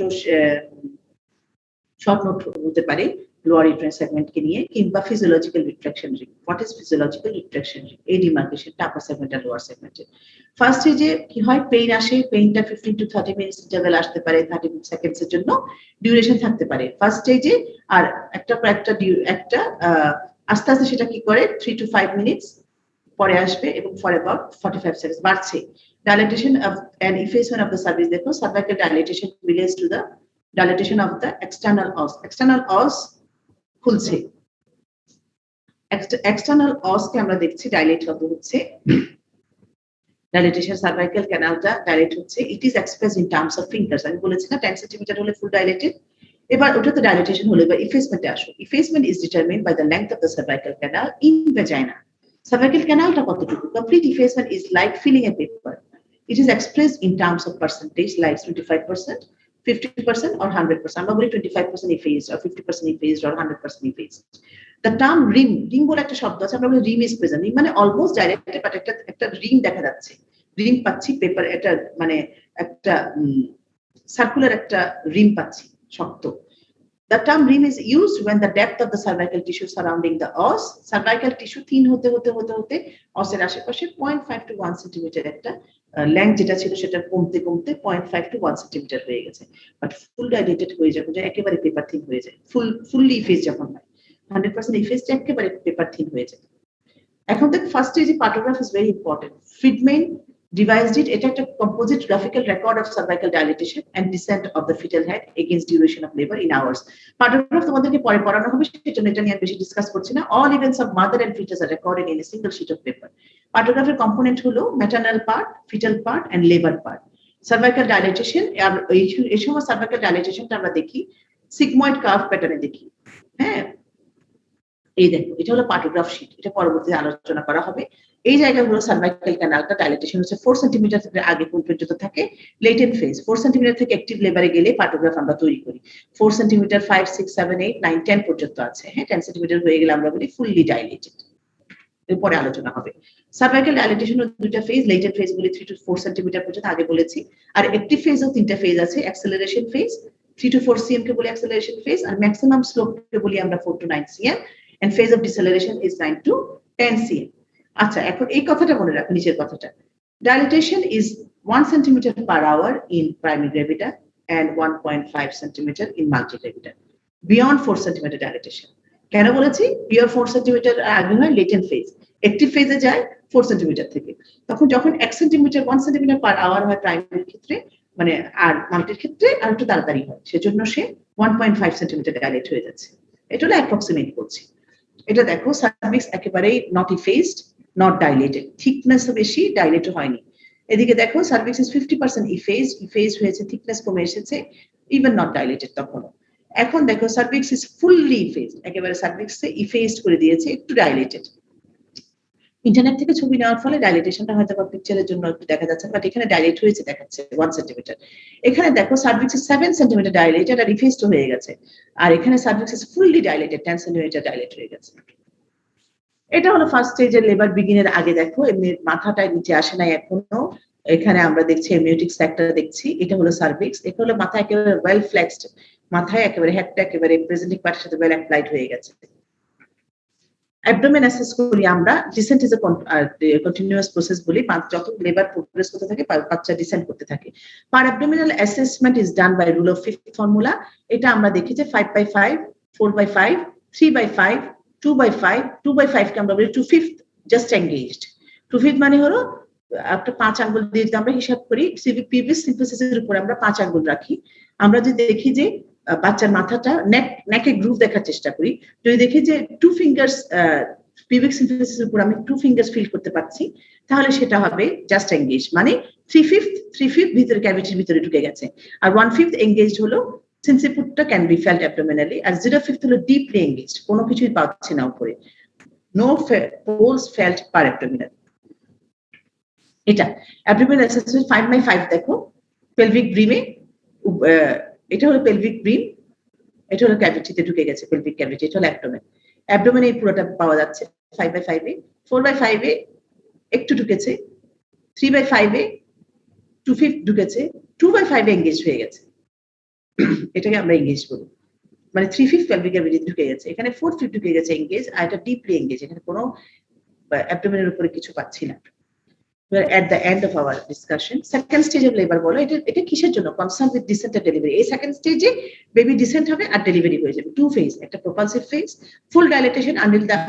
short note হতে পারে lower uterine segment কে নিয়ে, কিংবা physiological retraction ring. What is physiological retraction ring? এই ডিমার্কেশনটা upper segment আর lower segment এর। First স্টেজে কি হয়, পেইন আসে, পেইনটা 15 to 30 মিনিটস ইন্টারভ্যাল আসতে পারে, 30 সেকেন্ডস এর জন্য ডিউরেশন থাকতে পারে ফার্স্ট স্টেজে, আর একটা আস্তে আস্তে সেটা কি করে 3 to 5 মিনিটস পরে আসবে এবং ফর অ্যাবাউট 45 সেকেন্ডস বাড়ছে। Dilatation of and effacement of the cervix, দেখো cervical dilatation relates to the dilatation of the external os. External os খুলছে, এক্সটার্নাল অস কে আমরা দেখছি ডাইলেট হচ্ছে, ডাইলেটেশন সার্ভাইকাল ক্যানালটা ডাইলেট হচ্ছে। ইট is expressed in terms of fingers. আমি বলেছি না 10 সেন্টিমিটার হলে ফুল ডাইলেটেড। এবার ওটা তো ডাইলেটেশন হলো, এবার ইফেসমেন্টে আসো। Effacement is determined by the length of the cervical canal in vagina. Cervical ক্যানালটা কতটুকু, complete effacement is like feeling a paper. It is expressed in terms of percentage like 25%, 50% or 100%. আমরা বলি 25% effaced or 50% effaced or 100% effaced. The term rim বলে একটা শব্দ আছে, আমরা বলি rim is present. rim মানে অলমোস্ট ডাইলেটেড, বাট একটা রিম দেখা যাচ্ছে, রিম পাচ্ছি পেপার, এটা মানে একটা সার্কুলার একটা রিম পাচ্ছি শক্ত। The term rim is used when the depth of the cervical tissue surrounding the os, cervical tissue thin হতে osের আশেপাশে 0.5 to 1 সেন্টিমিটার একটা লেংথ যেটা ছিল সেটা কমতে 0.5 to 1 সেন্টিমিটার হয়ে গেছে, বাট ফুল ডাইলেটেড হয়ে যাবে, একেবারে পেপার থিন হয়ে যায়, ফুললি ইফেস যখন হয় 100% ইফেস, একেবারে পেপার থিন হয়ে যায়। এখন দেখ ফার্স্ট স্টেজে পার্টোগ্রাফ is very important. Friedman devised it. এটা একটা composite graphical record of cervical dilatation and descent of the fetal head against duration of labor in hours. Pattograph তোমাদেরকে পরে পড়ানো হবে, সেটা নিয়ে বেশি ডিসকাস করছি না। All events of mother and fetus are recorded in a single sheet of paper. Pattograph component হলো maternal part, fetal part and labor part. Cervical dilatation, এই সময় cervical dilationটা আমরা দেখি sigmoid curve প্যাটার্নে দেখি। হ্যাঁ, এই দেখো এটা হলো পার্টোগ্রাফ শীট, এটা পরবর্তীতে আলোচনা করা হবে। এই জায়গাগুলো সার্ভাইকাল ক্যানালটা ডাইলেটেশন হচ্ছে 4 সেন্টিমিটার থেকে আগে পর্যন্ত থাকে লেটেন্ট ফেজ। 4 সেন্টিমিটার থেকে অ্যাক্টিভ লেবারে গেলে পার্টোগ্রাফ আমরা তৈরি করি। 4 সেন্টিমিটার 5 6 7 8 9 10 পর্যন্ত আছে। হ্যাঁ, 10 সেন্টিমিটার হয়ে গেলে আমরা বলি ফুললি ডাইলেটেড। এরপরে আলোচনা হবে। সার্ভাইকাল ডাইলেটেশনের দুইটা ফেজ, লেটেন্ট ফেজ গুলি 3 to 4 সেন্টিমিটার পর্যন্ত আগে বলেছি, আর অ্যাক্টিভ ফেজও তিনটা ফেজ আছে, অ্যাক্সেলারেশন ফেজ 3 to 4 cm কে বলি অ্যাক্সেলারেশন ফেজ, আর ম্যাক্সিমাম স্লোপ কে বলি আমরা 4 to 9 cm, and phase of deceleration is 9 to 10 cm. আচ্ছা, এখন এই কথাটা মনে রাখো, নিচের কথাটা, dilatation is 1 centimeter per hour in primary gravita and 1.5 centimeter in multigravita. Beyond 4 centimeter dilatation. কেন বলেছি beyond 4 centimeter আগে হয় লেটেন্ট ফেজ, অ্যাক্টিভ ফেজে যায় 4 সেন্টিমিটার থেকে। তখন যখন 1 সেন্টিমিটার 1 সেন্টিমিটার পার আওয়ার হয় প্রাইমারির ক্ষেত্রে, মানে আর মাল্টির ক্ষেত্রে আর একটু তাড়াতাড়ি হয়, সেজন্য সে 1.5 সেন্টিমিটার ডাইলেট হয়ে যাচ্ছে। এটা হলো অ্যাপ্রক্সিমেট বলছি। এটা দেখো সার্ভিক্স একেবারেই নট ইফেজড, নট ডাইলেটেড, থিকনেস বেশি, ডাইলেট হয়নি। এদিকে দেখো সার্ভিক্স ইজ 50% ইফেজড হয়েছে, থিকনেস কমে এসেছে, ইভেন নট ডাইলেটেড তখনও। এখন দেখো সার্ভিক্স ইজ ফুললি ইফেজড, একেবারে সার্ভিক্সে ইফেজড করে দিয়েছে, একটু ডাইলেটেড। ইন্টারনেট থেকে ছবি নেওয়ার ফলে ডাইলেটেশনটা হয়তো বা পিকচারের জন্য একটু দেখা যাচ্ছে, বাট এখানে ডাইলেট হয়েছে দেখাচ্ছে 1 সেন্টিমিটার। এখানে দেখো সার্ভিক্স ইজ 7 সেন্টিমিটার ডাইলেটেড আর ইফেজড হয়ে গেছে, আর এখানে cervix is fully dilated 10 centimetre dilate হয়ে গেছে। এটা হলো ফার্স্ট স্টেজের লেবার বিগিনের আগে। দেখো এমনি মাথাটা নিচে আসে নাই এখনো, এখানে আমরা দেখছি এমিউটিক সেক্টর দেখছি, এটা হলো সার্ভিক্স, এটা হলো মাথা একেবারে ওয়েল ফ্লেক্সড, মাথায় একেবারে হেডটা একেবারে প্রেজেন্টিং পার্টের সাথে ওয়েল অ্যাপ্লাইড হয়ে গেছে। অ্যাবডোমেন অ্যাসেস করি আমরা, descent is a continuous process বলি, যত লেবার প্রোগ্রেস করতে থাকে বাচ্চা ডিসেন্ট করতে থাকে। Per abdominal assessment is done by rule of fifth formula. এটা আমরা দেখি যে 5/5, 4/5, 3/5, 2/5, 2/5 কে আমরা বলি 2/5 জাস্ট এঙ্গেজড। 2/5 মানে হলো একটা 5 আঙ্গুল দিয়ে যদি আমরা হিসাব করি, পিভিস সিম্পথিসিসের উপর আমরা 5 আঙ্গুল রাখি। আমরা যদি দেখি যে বাচ্চার মাথাটা নেকে গ্রুভ দেখার চেষ্টা করি, যদি দেখি যে 2 ফিঙ্গার্স পিভিক সিম্পথিসিসের উপর আমি 2 ফিঙ্গার্স ফিল করতে পারছি, তাহলে সেটা হবে জাস্ট এঙ্গেজ, মানে 3/5 ভিতরে ক্যাভিটির ভিতরে ঢুকে গেছে, আর 1/5 এঙ্গেজড হলো সিনসিপুটটা ক্যান বি ফেল্ট অ্যাবডোমিনালি, আর 0/5 হলো ডিপলি এঙ্গেজড, কোনো কিছুই পাচ্ছি না উপরে, নো পোলস ফেল্ট পার অ্যাবডোমিনাল। এটা অ্যাবডোমিনাল অ্যাসেসমেন্ট 5/5 দেখো পেলভিক ব্রিমে, এটা হলো পেলভিক ব্রিম, এটা হলো ক্যাভিটিতে ঢুকে গেছে, পেলভিক ক্যাভিটি, এটা হলো অ্যাবডোমেন। অ্যাবডোমেনে এই পুরোটা পাওয়া যাচ্ছে 5/5 এ, 4/5 এ একটু ঢুকেছে, 3/5 এ 2/5 ঢুকেছে, 2/5 এ এঙ্গেজ হয়ে গেছে, এটাকে আমরা এঙ্গেজ বলি, মানে 3/5 পেলভিক ক্যাভিটি ঢুকে গেছে, এখানে 4/5 ঢুকে গেছে এঙ্গেজ, আর এটা ডিপলি এঙ্গেজ, এখানে কোনো অ্যাবডোমেনের উপরে কিছু পাচ্ছি না। We're at the end of our discussion. Second stage of labor বলো, এটা কিসের জন্য? Concerned with descent and delivery. এই সেকেন্ড স্টেজে বেবি ডিসেন্ট হবে আর ডেলিভারি হয়ে যাবে। 2 phase, একটা propulsive phase, full dilatation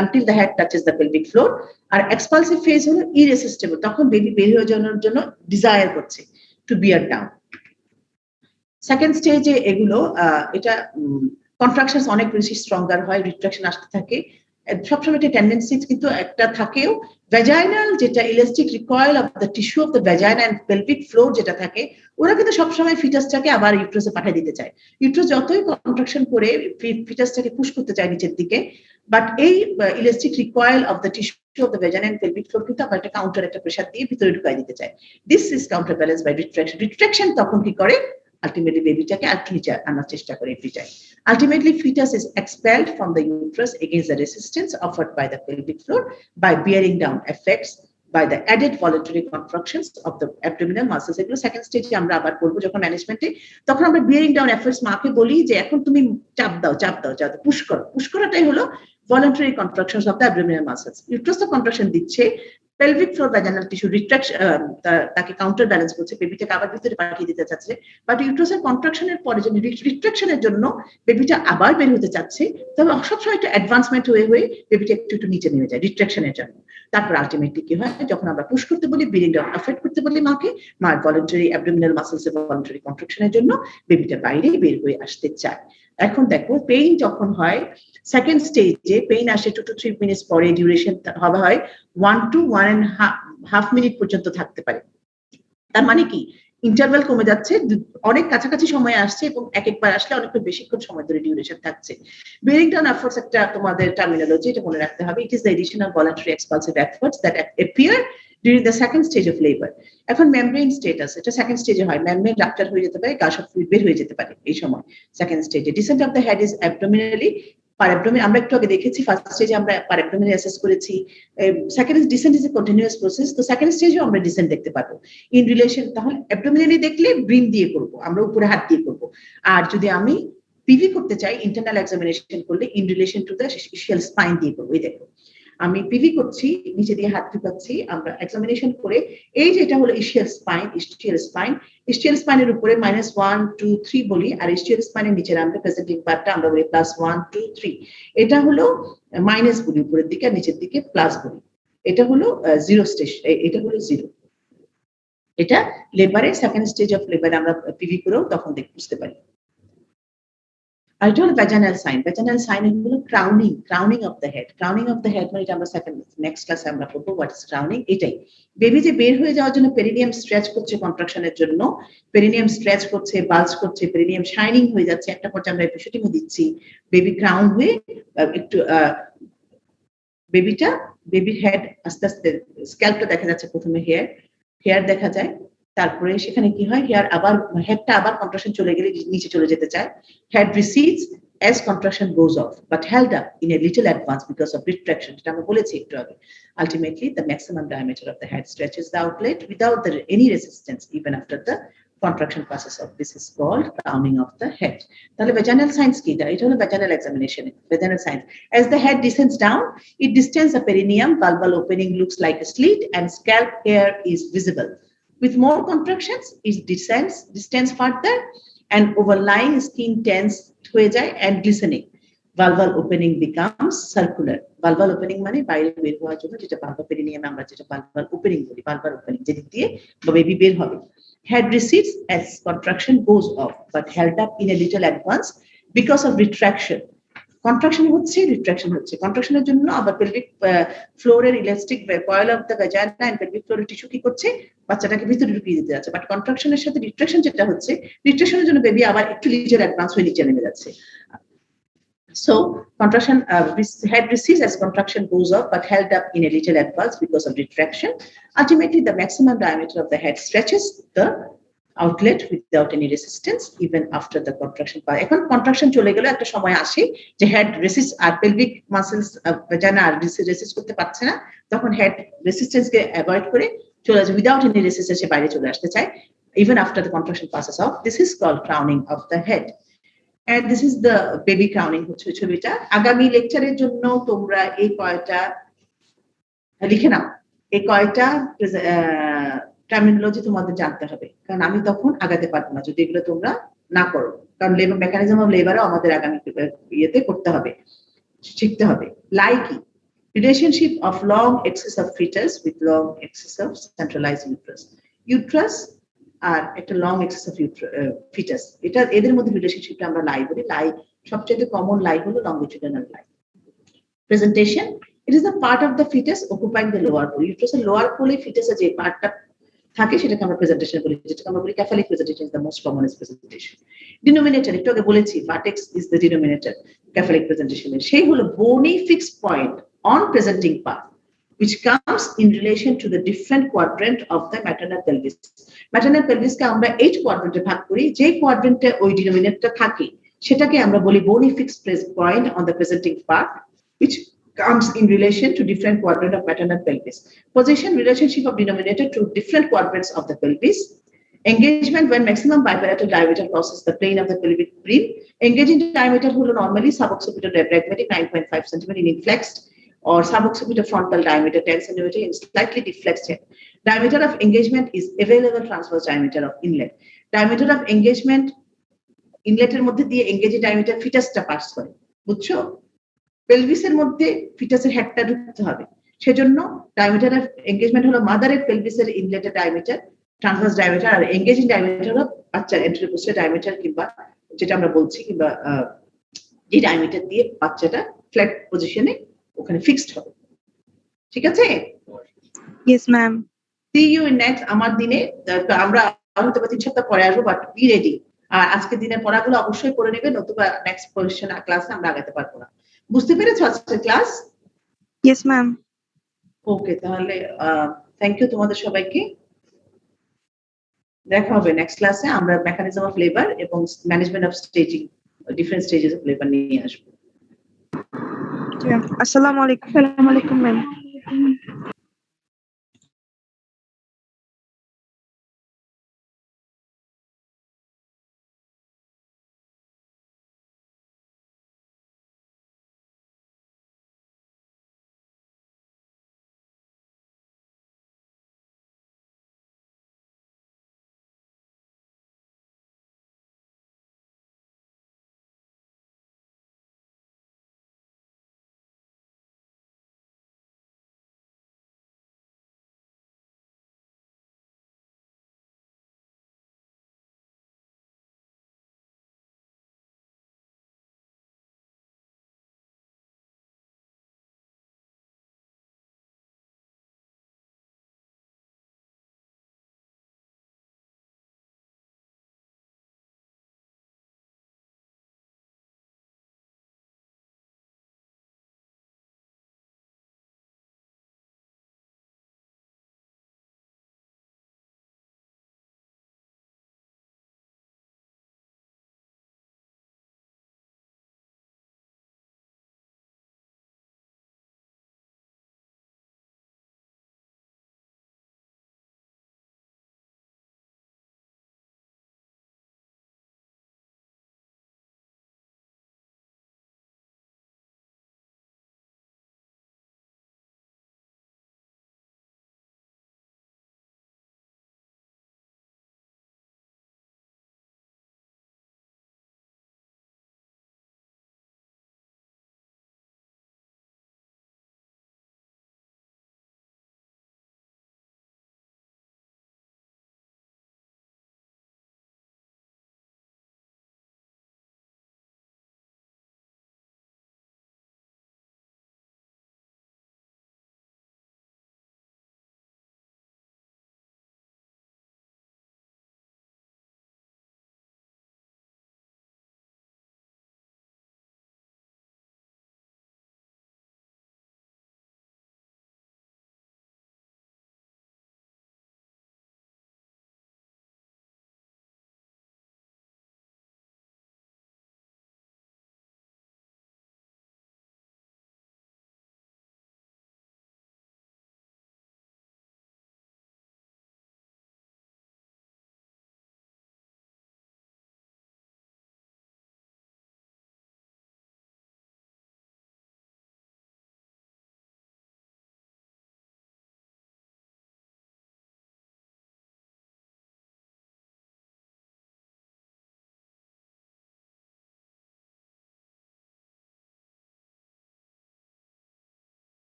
until the head touches the pelvic floor, আর expulsive phase হলো irresistible, তখন বেবি বের হয়ে যাওয়ার জন্য ডিজায়ার করছে to bear down. সেকেন্ড স্টেজে এগুলো এটা কন্ট্রাকশনস অনেক বেশি স্ট্রঙ্গার হয়, রিট্রাকশন আসতে থাকে, সবসময় একটা টেন্ডেন্সি কিন্তু একটা থাকেও, ভ্যাজাইনাল যেটা elastic recoil of the tissue of the vagina and pelvic floor যেটা থাকে, ওরা কিন্তু সবসময় ফিটাসটাকে আবার ইউট্রাসে পাঠিয়ে দিতে চায়। ইউট্রাস যতই কন্ট্রাকশন করে ফিটাসটাকে পুশ করতে চায় নিচের দিকে, বাট এই elastic recoil of the tissue of the vagina and pelvic floor কিন্তু আবার একটা কাউন্টার একটা প্রেসার দিয়ে ভিতরে ঢুকাই দিতে চায়। This is counter balance by retraction. Retraction তখন কি করে, ultimately বেবিটাকে আর নিচে আনার চেষ্টা করে ফিটাই। Ultimately fetus is expelled from the uterus against the resistance offered by the pelvic floor by bearing down effects by the added voluntary contractions of the abdominal muscles. এগুলো second স্টেজে আমরা আবার বলবো যখন ম্যানেজমেন্টে, তখন আমরা বিয়ারিং ডাউন এফর্টস মাকে বলি যে এখন তুমি চাপ দাও, পুশ করাটাই হলো voluntary contractions of the abdominal muscles. Uterus তো কন্ট্রাকশন দিচ্ছে, pelvic floor vaginal tissue retraction তাকে কাউন্টার ব্যালেন্স করছে, বেবিটাকে আবার ভিতরে পাঠিয়ে দিতে চাচ্ছে, বাট ইউট্রাসের কন্ট্রাকশনের পরে যদি রিট্রাকশনের জন্য বেবিটা আবার বের হতে চাচ্ছে, তবে সবসময় একটা অ্যাডভান্সমেন্ট হয়ে বেবিটা একটু নিচে নেমে যায় রিট্রাকশনের জন্য। তারপর আলটিমেটলি কি হয়, যখন আমরা পুশ করতে বলি, বিয়ারিং ডাউন এফর্ট করতে বলি মাকে, মার ভলান্টারি অ্যাবডোমিনাল মাসলস এর ভলান্টারি কন্ট্রাকশনের জন্য বেবিটা বাইরে বের হয়ে আসতে চায়। এখন দেখো পেইন যখন হয় সেকেন্ড স্টেজে, পেইন আসে 2 to 3 মিনিটস পরে, ডিউরেশন হয় 1 to 1.5 মিনিট পর্যন্ত থাকতে পারে। তার মানে কি, ইন্টারভ্যাল কমে যাচ্ছে, অনেক কাছাকাছি সময় আসছে এবং একবার আসলে অনেকটা বেশিক্ষণ সময় ধরে ডিউরেশন থাকছে। বিয়ারিং ডাউন এফর্টস একটা তোমাদের টার্মিনোলজি, এটা মনে রাখতে হবে। It is the additional voluntary expulsive efforts that appear during the second stage of labor. এখন মেমব্রেন স্টেটাস, এটা সেকেন্ড স্টেজে হয়, মেমব্রেন রাপচার হয়ে যেতে পারে, গাছ অফ ফ্লুইড বের হয়ে যেতে পারে এই সময় সেকেন্ড স্টেজে। Descent of the head is abdominally per abdomen আমরা একটু আগে দেখেছি ফার্স্ট স্টেজে আমরা পার অ্যাবডোমেন অ্যাসেস করেছি, second descent is a continuous process, তো সেকেন্ড স্টেজেও আমরা ডিসেন্ট দেখতে পাবো ইন রিলেশন। তাহলে অ্যাবডোমিনালি দেখলে ব্রিন দিয়ে করব, আমরা উপরে হাত দিয়ে করব। আর যদি আমি পিভি করতে চাই ইন্টারনাল এক্সামিনেশন করলে in relation to the ischial spine দিয়ে করবো। এই দেখো আমি পিভি করছি, নিচে দিয়ে হাত ঢুকাচ্ছি, আমরা এক্সামিনেশন করে এই যে এটা হলো ইসিয়াল স্পাইন, ইসিয়াল স্পাইনের উপরে -1 2 3 বলি, আর ইসিয়াল স্পাইনের নিচে আমরা প্রেজেন্টিং পার্টটা আমরা বলি +1 2 3, এটা হলো মাইনাস বলি উপরের দিকে, আর নিচের দিকে প্লাস বলি, এটা হলো জিরো স্টেজ, এটা হলো জিরো। এটা লেবারে সেকেন্ড স্টেজ অফ লেবারে আমরা পিভি করেও তখন বুঝতে পারি। আর এটা হলো ভ্যাজাইনাল সাইন। ভ্যাজাইনাল সাইন হলো crowning of the head. Crowning of the head মানে এটা আমরা নেক্সট ক্লাসে আমরা পড়বো হোয়াট ইজ ক্রাউনিং। এটাই বেবি যে বের হয়ে যাওয়ার জন্য পেরিনিয়াম স্ট্রেচ করছে কন্ট্রাকশনের জন্য, পেরিনিয়াম স্ট্রেচ করছে, বাল্জ করছে, পেরিনিয়াম শাইনিং হয়ে যাচ্ছে, একটা পর্যায়ে আমরা এপিসোডিংও দিচ্ছি, বেবি ক্রাউন হয়ে একটু বেবির হেড আস্তে আস্তে স্ক্যাল্পটা দেখা যাচ্ছে, প্রথমে হেয়ার দেখা যায়, তারপরে সেখানে কি হয়, হেডটা আবার কন্ট্রাকশন চলে গেলে নিচে চলে যেতে চায়, head রিসিডস as contraction goes off but held up in a little advance because of retraction, এটা আমরা বলেছি একটু আগে। Ultimately the maximum diameter of the head stretches the outlet without any resistance even after the contraction passes off. This is called crowning of the head. তাহলে vaginal signs কি? এটা হলো vaginal examination, vaginal signs. As the head descends down, it distends the perineum, vulval opening looks like a slit and scalp hair is visible. With more contractions, it distends further and overlying skin tense হয়ে যায় and glistening. Vulval opening becomes circular. Vulval opening মানে বাইরে বের হওয়ার জন্য যেটা vulvar perineum আমরা যেটা vulval opening বলি, vulvar opening যেদিক দিয়ে বেবি বের হবে। Head recedes as contraction goes off but held up in a little advance because of retraction. Contraction হচ্ছে, রিট্রাকশন হচ্ছে। কন্ট্রাকশনের জন্য আবার পেলভিক ফ্লোরের elastic coil of the vagina and pelvic ফ্লোরের টিস্যু কি করছে, বাচ্চাটাকে ভিতরে ঢুকিয়ে দিতে যাচ্ছে। বাট কন্ট্রাকশনের সাথে রিট্রাকশন যেটা হচ্ছে, রিট্রাকশনের জন্য বেবি আবার একটু লিটার অ্যাডভান্স হয়ে নিচে নেমে যাচ্ছে। So contraction, head recedes as contraction goes up but held up in a little advance because of retraction. Ultimately, the maximum diameter of the head stretches the outlet without any resistance even after the contraction. এখন contraction চলে গেলে একটা সময় আসে যে head racist আর pelvic muscles vagina আর racist করতে পারছে না, তখন হেড রেসিস্টেন্স কে অ্যাভয়েড করে চলে যায়, উইদাউট এনি রেসিস্টেন্স বাইরে চলে আসতে চায় even after the contraction passes off. This is called crowning of the head. And this is the baby crowning হচ্ছে ছবিটা। আগামী লেকচারের জন্য তোমরা এই কয়টা লিখে নাও, এই কয়টা টার্মিনোলজি তোমাদের জানতে হবে, কারণ আমি তখন আগাতে পারবো না যদি এগুলো তোমরা না করো, কারণ লেবার মেকানিজম অফ লেবারও আমাদের আগামী ইয়েতে করতে হবে, শিখতে হবে। লাইকি relationship of long axis of foetus with long axis of centralised uterus আর একটা লং এক্সেস অফ ফিটাস, এটা এদের মধ্যে রিলেশনশিপটা আমরা লাই বলি। লাই সবচেয়ে কমন লাই হলো longitudinal lie. Presentation, it is the part of the fetus occupying the lower pole. Uterus lower pole fetus যে পার্টটা থাকে সেটাকে আমরা প্রেজেন্টেশন বলি, যেটাকে আমরা বলি ক্যাফালিক presentation is the most commonest presentation. Denominator, একটু আগে বলেছি vertex is the denominator ক্যাফালিক প্রেজেন্টেশনের, সেই হলো bony fixed point on presenting part which comes in relation to the different quadrant of the maternal pelvis. Maternal pelvis কে আমরা 8 কোয়াড্রেন্টে ভাগ করি, যে কোয়াড্রেন্টে ওই ডিনোমিনেটরটা থাকে সেটাকে আমরা বলি bony fixed point on the presenting part which comes in relation to different quadrant of maternal pelvis. Position, relationship of denominator to different quadrants of the pelvis. Engagement, when maximum bilateral diameter crosses the plane of the pelvic brim. Engaging diameter হলো normally suboccipital diaphragmatic 9.5 cm in inflexed or suboccipital frontal diameter 10 cm in slightly deflexed head. Diameter of engagement is available transverse diameter of inlet. Diameter of engagement ইনলেটের মধ্যে দিয়ে engage diameter ফিটাসটা pass করে, বুঝছো? পেলভিসের মধ্যে ফিটাসের হেডটা ঢুকতে হবে, সেজন্য diameter of engagement হলো মাদারের পেলভিসের ইনলেটের diameter transverse diameter, আর engaging diameter হলো বাচ্চার এন্ট্রোপোস্টের ডায়ামিটার, কিংবা যেটা আমরা বলছি কিংবা এই ডায়ামিটার দিয়ে বাচ্চাটা ফ্ল্যাট পজিশনে ওখানে ফিক্সড হবে। ঠিক আছে? Yes, ma'am. See you in next আমার দিনে, আমরা হয়তো 3 সপ্তাহ পরে আসবো, বাট বি রেডি। আর আজকের দিনের পড়াগুলো অবশ্যই করে নেবে, নতুবা নেক্সট পজিশন ক্লাসে আমরা আগাতে পারবো না। বুঝতে পেরেছো আজকের ক্লাস? Yes, ma'am. ওকে, তাহলে থ্যাংক ইউ তোমাদের সবাইকে। দেখা হবে নেক্সট ক্লাসে। আমরা মেকানিজম অফ লেবার এবং management of staging, different stages of labour নিয়ে আসবো। জি ম্যাম। আসসালামু আলাইকুম। আসসালামু আলাইকুম ম্যাম।